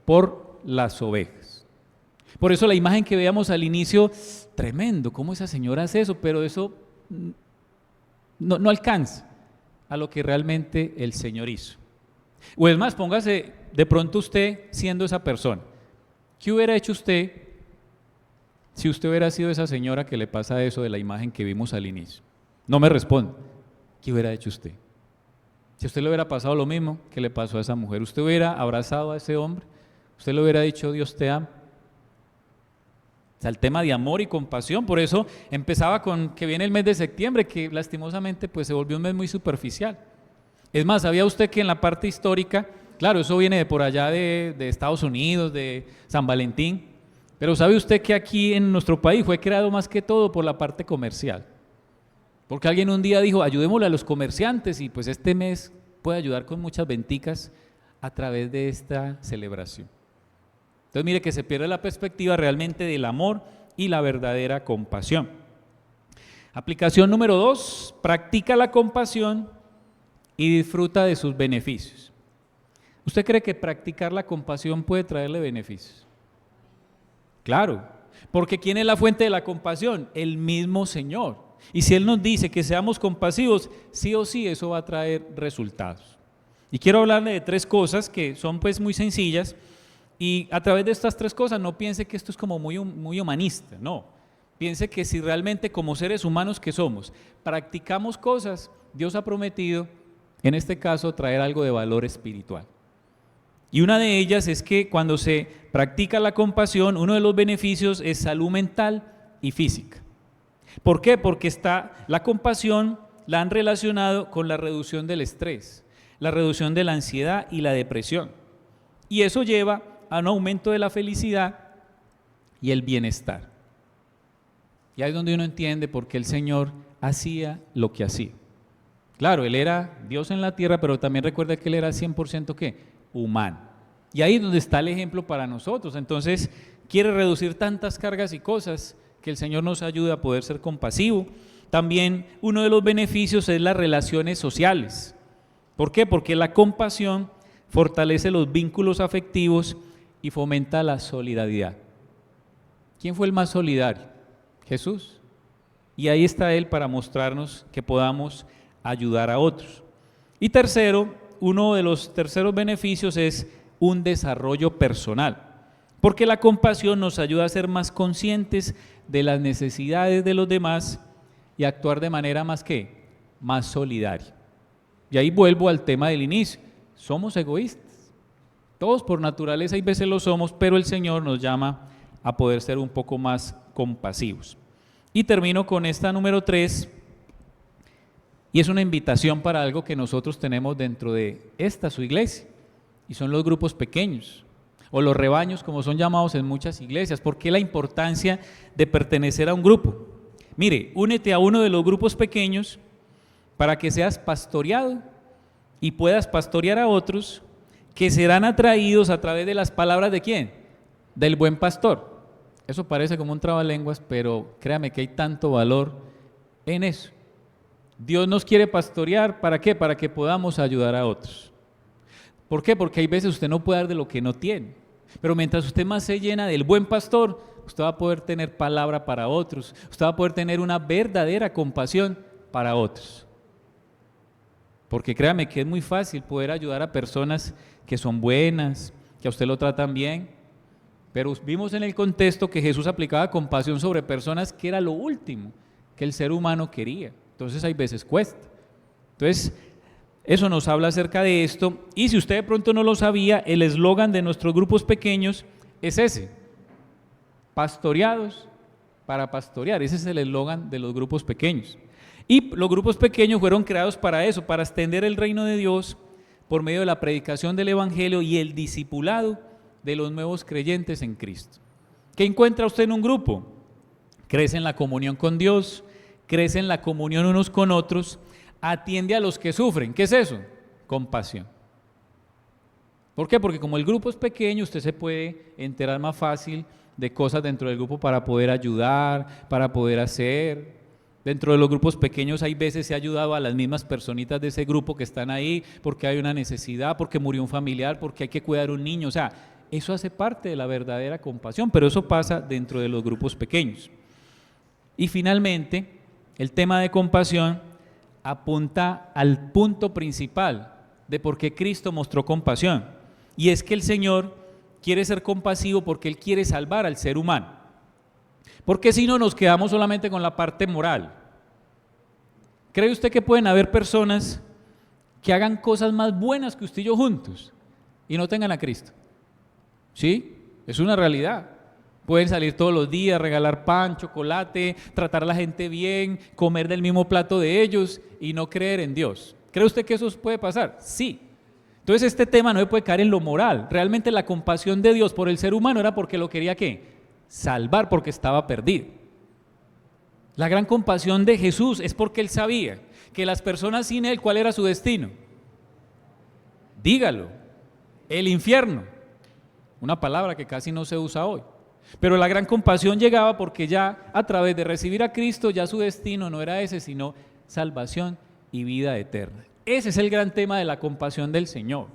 por las ovejas. Por eso la imagen que veíamos al inicio, tremendo, cómo esa señora hace eso, pero eso no alcanza a lo que realmente el Señor hizo. O es más, póngase de pronto usted siendo esa persona. ¿Qué hubiera hecho usted si usted hubiera sido esa señora que le pasa eso de la imagen que vimos al inicio? No me responde. ¿Qué hubiera hecho usted? Si a usted le hubiera pasado lo mismo que le pasó a esa mujer, ¿usted hubiera abrazado a ese hombre? ¿Usted le hubiera dicho Dios te ama? O sea, el tema de amor y compasión, por eso empezaba con que viene el mes de septiembre, que lastimosamente pues se volvió un mes muy superficial. Es más, ¿sabía usted que en la parte histórica, claro, eso viene de por allá de Estados Unidos, de San Valentín, pero ¿sabe usted que aquí en nuestro país fue creado más que todo por la parte comercial? Porque alguien un día dijo, ayudémosle a los comerciantes y pues este mes puede ayudar con muchas venticas a través de esta celebración. Entonces mire que se pierde la perspectiva realmente del amor y la verdadera compasión. Aplicación número 2, practica la compasión y disfruta de sus beneficios. ¿Usted cree que practicar la compasión puede traerle beneficios? Claro, porque ¿quién es la fuente de la compasión? El mismo Señor. Y si Él nos dice que seamos compasivos, sí o sí eso va a traer resultados. Y quiero hablarle de 3 cosas que son pues muy sencillas, y a través de estas 3 cosas no piense que esto es como muy humanista, no. Piense que si realmente como seres humanos que somos, practicamos cosas, Dios ha prometido en este caso traer algo de valor espiritual. Y una de ellas es que cuando se practica la compasión, uno de los beneficios es salud mental y física. ¿Por qué? Porque la compasión la han relacionado con la reducción del estrés, la reducción de la ansiedad y la depresión. Y eso lleva a un aumento de la felicidad y el bienestar. Y ahí es donde uno entiende por qué el Señor hacía lo que hacía. Claro, Él era Dios en la tierra, pero también recuerda que Él era 100% ¿qué? Humano. Y ahí es donde está el ejemplo para nosotros. Entonces, quiere reducir tantas cargas y cosas, que el Señor nos ayude a poder ser compasivo. También uno de los beneficios es las relaciones sociales. ¿Por qué? Porque la compasión fortalece los vínculos afectivos y fomenta la solidaridad. ¿Quién fue el más solidario? Jesús. Y ahí está Él para mostrarnos que podamos ayudar a otros. Y tercero, uno de los terceros beneficios es un desarrollo personal. Porque la compasión nos ayuda a ser más conscientes de las necesidades de los demás y actuar de manera más solidaria. Y ahí vuelvo al tema del inicio. Somos egoístas. Todos por naturaleza, hay veces lo somos, pero el Señor nos llama a poder ser un poco más compasivos. Y termino con esta número 3, y es una invitación para algo que nosotros tenemos dentro de esta su iglesia, y son los grupos pequeños, o los rebaños como son llamados en muchas iglesias. ¿Por qué la importancia de pertenecer a un grupo? Mire, únete a uno de los grupos pequeños para que seas pastoreado y puedas pastorear a otros que serán atraídos a través de las palabras ¿de quién? Del buen pastor. Eso parece como un trabalenguas, pero créame que hay tanto valor en eso. Dios nos quiere pastorear, ¿para qué? Para que podamos ayudar a otros. ¿Por qué? Porque hay veces usted no puede dar de lo que no tiene, pero mientras usted más se llena del buen pastor, usted va a poder tener palabra para otros, usted va a poder tener una verdadera compasión para otros. Porque créame que es muy fácil poder ayudar a personas que son buenas, que a usted lo tratan bien, pero vimos en el contexto que Jesús aplicaba compasión sobre personas que era lo último que el ser humano quería. Entonces hay veces cuesta. Entonces eso nos habla acerca de esto, y si usted de pronto no lo sabía, el eslogan de nuestros grupos pequeños es ese: pastoreados para pastorear. Ese es el eslogan de los grupos pequeños. Y los grupos pequeños fueron creados para eso, para extender el reino de Dios por medio de la predicación del evangelio y el discipulado de los nuevos creyentes en Cristo. ¿Qué encuentra usted en un grupo? Crece en la comunión con Dios, crece en la comunión unos con otros, atiende a los que sufren. ¿Qué es eso? Compasión. ¿Por qué? Porque como el grupo es pequeño, usted se puede enterar más fácil de cosas dentro del grupo para poder ayudar, para poder hacer. Dentro de los grupos pequeños hay veces se ha ayudado a las mismas personitas de ese grupo que están ahí porque hay una necesidad, porque murió un familiar, porque hay que cuidar a un niño. O sea, eso hace parte de la verdadera compasión, pero eso pasa dentro de los grupos pequeños. Y finalmente, el tema de compasión apunta al punto principal de por qué Cristo mostró compasión, y es que el Señor quiere ser compasivo porque Él quiere salvar al ser humano. Porque si no, nos quedamos solamente con la parte moral. ¿Cree usted que pueden haber personas que hagan cosas más buenas que usted y yo juntos y no tengan a Cristo? Sí, es una realidad. Pueden salir todos los días, regalar pan, chocolate, tratar a la gente bien, comer del mismo plato de ellos y no creer en Dios. ¿Cree usted que eso puede pasar? Sí. Entonces este tema no puede caer en lo moral. Realmente la compasión de Dios por el ser humano era porque lo quería ¿qué? Salvar, porque estaba perdido. La gran compasión de Jesús es porque Él sabía que las personas sin Él, ¿cuál era su destino? Dígalo, el infierno. Una palabra que casi no se usa hoy. Pero la gran compasión llegaba porque ya a través de recibir a Cristo, ya su destino no era ese, sino salvación y vida eterna. Ese es el gran tema de la compasión del Señor.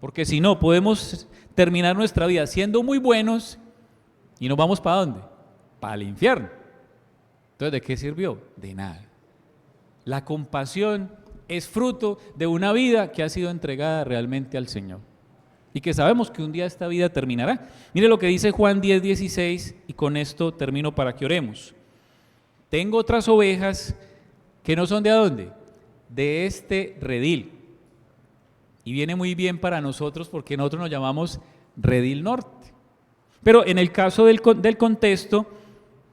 Porque si no, podemos terminar nuestra vida siendo muy buenos y nos vamos ¿para dónde? Para el infierno. Entonces, ¿de qué sirvió? De nada. La compasión es fruto de una vida que ha sido entregada realmente al Señor y que sabemos que un día esta vida terminará. Mire lo que dice Juan 10:16, y con esto termino para que oremos. Tengo otras ovejas que no son ¿de dónde? De este redil. Y viene muy bien para nosotros porque nosotros nos llamamos Redil Norte. Pero en el caso del contexto,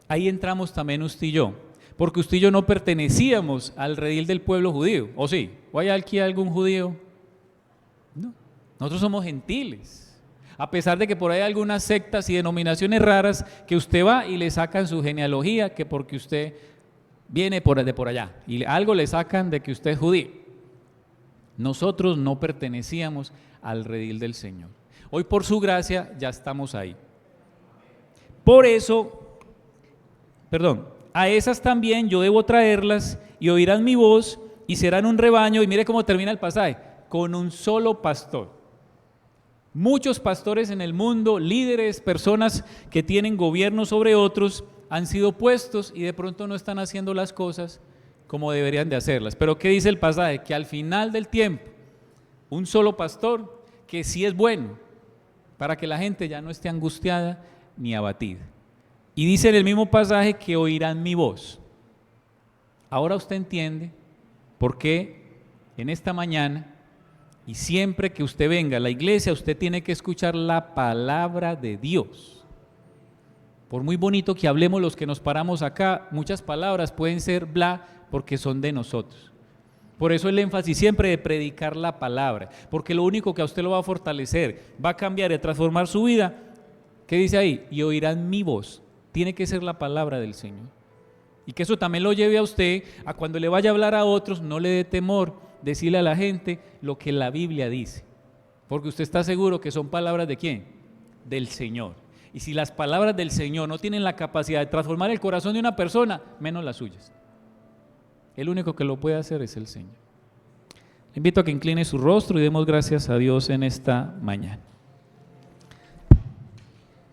ahí entramos también usted y yo, porque usted y yo no pertenecíamos al redil del pueblo judío, ¿o sí? ¿O hay aquí algún judío? No, nosotros somos gentiles, a pesar de que por ahí hay algunas sectas y denominaciones raras que usted va y le sacan su genealogía, que porque usted viene de por allá, y algo le sacan de que usted es judío. Nosotros no pertenecíamos al redil del Señor. Hoy por su gracia ya estamos ahí. Por eso, a esas también yo debo traerlas y oirán mi voz y serán un rebaño. Y mire cómo termina el pasaje, con un solo pastor. Muchos pastores en el mundo, líderes, personas que tienen gobierno sobre otros, han sido puestos y de pronto no están haciendo las cosas como deberían de hacerlas. Pero ¿qué dice el pasaje? Que al final del tiempo, un solo pastor, que sí es bueno, para que la gente ya no esté angustiada ni abatida. Y dice en el mismo pasaje que oirán mi voz. Ahora usted entiende por qué en esta mañana y siempre que usted venga a la iglesia, usted tiene que escuchar la palabra de Dios. Por muy bonito que hablemos los que nos paramos acá, muchas palabras pueden ser bla porque son de nosotros. Por eso el énfasis siempre de predicar la palabra, porque lo único que a usted lo va a fortalecer, va a cambiar y a transformar su vida. ¿Qué dice ahí? Y oirán mi voz. Tiene que ser la palabra del Señor. Y que eso también lo lleve a usted a cuando le vaya a hablar a otros, no le dé temor decirle a la gente lo que la Biblia dice. Porque usted está seguro que son palabras de ¿quién? Del Señor. Y si las palabras del Señor no tienen la capacidad de transformar el corazón de una persona, menos las suyas. El único que lo puede hacer es el Señor. Le invito a que incline su rostro y demos gracias a Dios en esta mañana.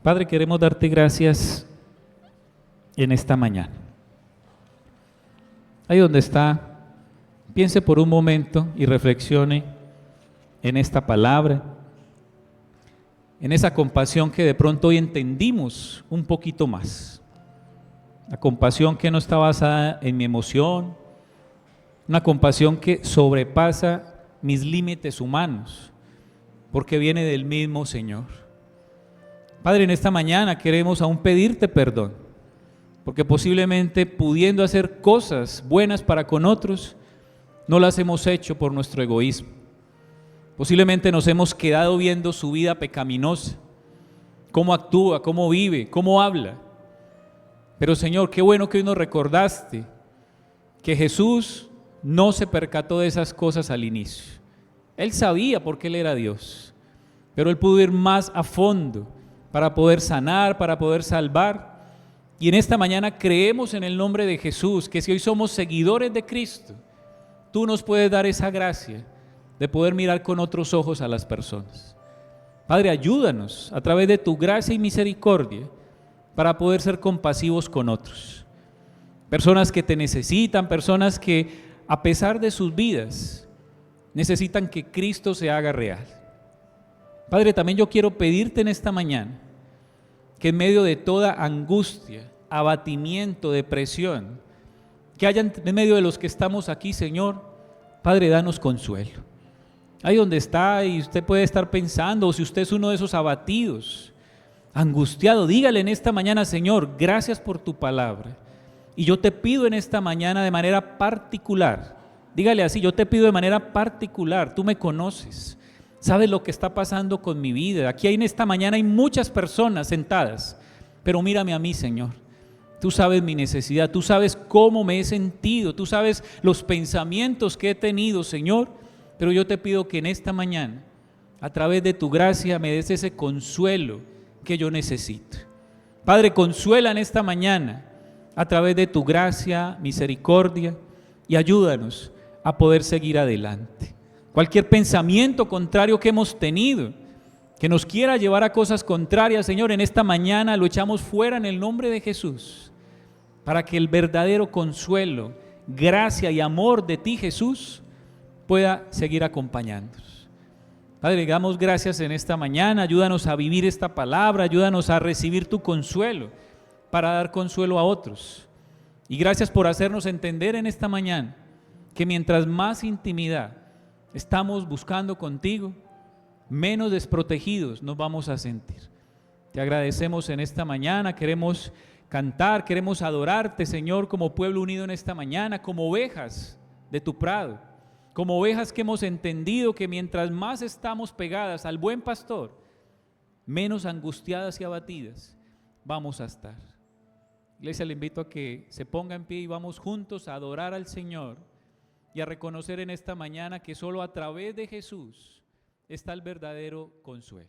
Padre, queremos darte gracias en esta mañana. Ahí donde está, piense por un momento y reflexione en esta palabra, en esa compasión que de pronto hoy entendimos un poquito más. La compasión que no está basada en mi emoción, una compasión que sobrepasa mis límites humanos, porque viene del mismo Señor. Padre, en esta mañana queremos aún pedirte perdón, porque posiblemente pudiendo hacer cosas buenas para con otros, no las hemos hecho por nuestro egoísmo. Posiblemente nos hemos quedado viendo su vida pecaminosa, cómo actúa, cómo vive, cómo habla. Pero Señor, qué bueno que hoy nos recordaste que Jesús no se percató de esas cosas al inicio. Él sabía porque Él era Dios, pero Él pudo ir más a fondo para poder sanar, para poder salvar. Y en esta mañana creemos en el nombre de Jesús, que si hoy somos seguidores de Cristo, tú nos puedes dar esa gracia de poder mirar con otros ojos a las personas. Padre, ayúdanos a través de tu gracia y misericordia para poder ser compasivos con otros. Personas que te necesitan, personas que a pesar de sus vidas necesitan que Cristo se haga real. Padre, también yo quiero pedirte en esta mañana que en medio de toda angustia, abatimiento, depresión, que haya en medio de los que estamos aquí, Señor, Padre, danos consuelo. Ahí donde está y usted puede estar pensando, o si usted es uno de esos abatidos, angustiado, dígale en esta mañana: Señor, gracias por tu palabra. Y yo te pido en esta mañana de manera particular, dígale así: yo te pido de manera particular, tú me conoces, sabes lo que está pasando con mi vida. Aquí en esta mañana hay muchas personas sentadas, pero mírame a mí, Señor. Tú sabes mi necesidad, tú sabes cómo me he sentido, tú sabes los pensamientos que he tenido, Señor. Pero yo te pido que en esta mañana, a través de tu gracia, me des ese consuelo que yo necesito. Padre, consuela en esta mañana a través de tu gracia, misericordia, y ayúdanos a poder seguir adelante. Cualquier pensamiento contrario que hemos tenido, que nos quiera llevar a cosas contrarias, Señor, en esta mañana lo echamos fuera en el nombre de Jesús, para que el verdadero consuelo, gracia y amor de ti, Jesús, pueda seguir acompañándonos. Padre, damos gracias en esta mañana, ayúdanos a vivir esta palabra, ayúdanos a recibir tu consuelo, para dar consuelo a otros. Y gracias por hacernos entender en esta mañana que mientras más intimidad estamos buscando contigo, menos desprotegidos nos vamos a sentir. Te agradecemos en esta mañana, queremos cantar, queremos adorarte, Señor, como pueblo unido en esta mañana, como ovejas de tu prado, como ovejas que hemos entendido que mientras más estamos pegadas al buen pastor, menos angustiadas y abatidas vamos a estar. Iglesia, le invito a que se ponga en pie y vamos juntos a adorar al Señor y a reconocer en esta mañana que solo a través de Jesús está el verdadero consuelo.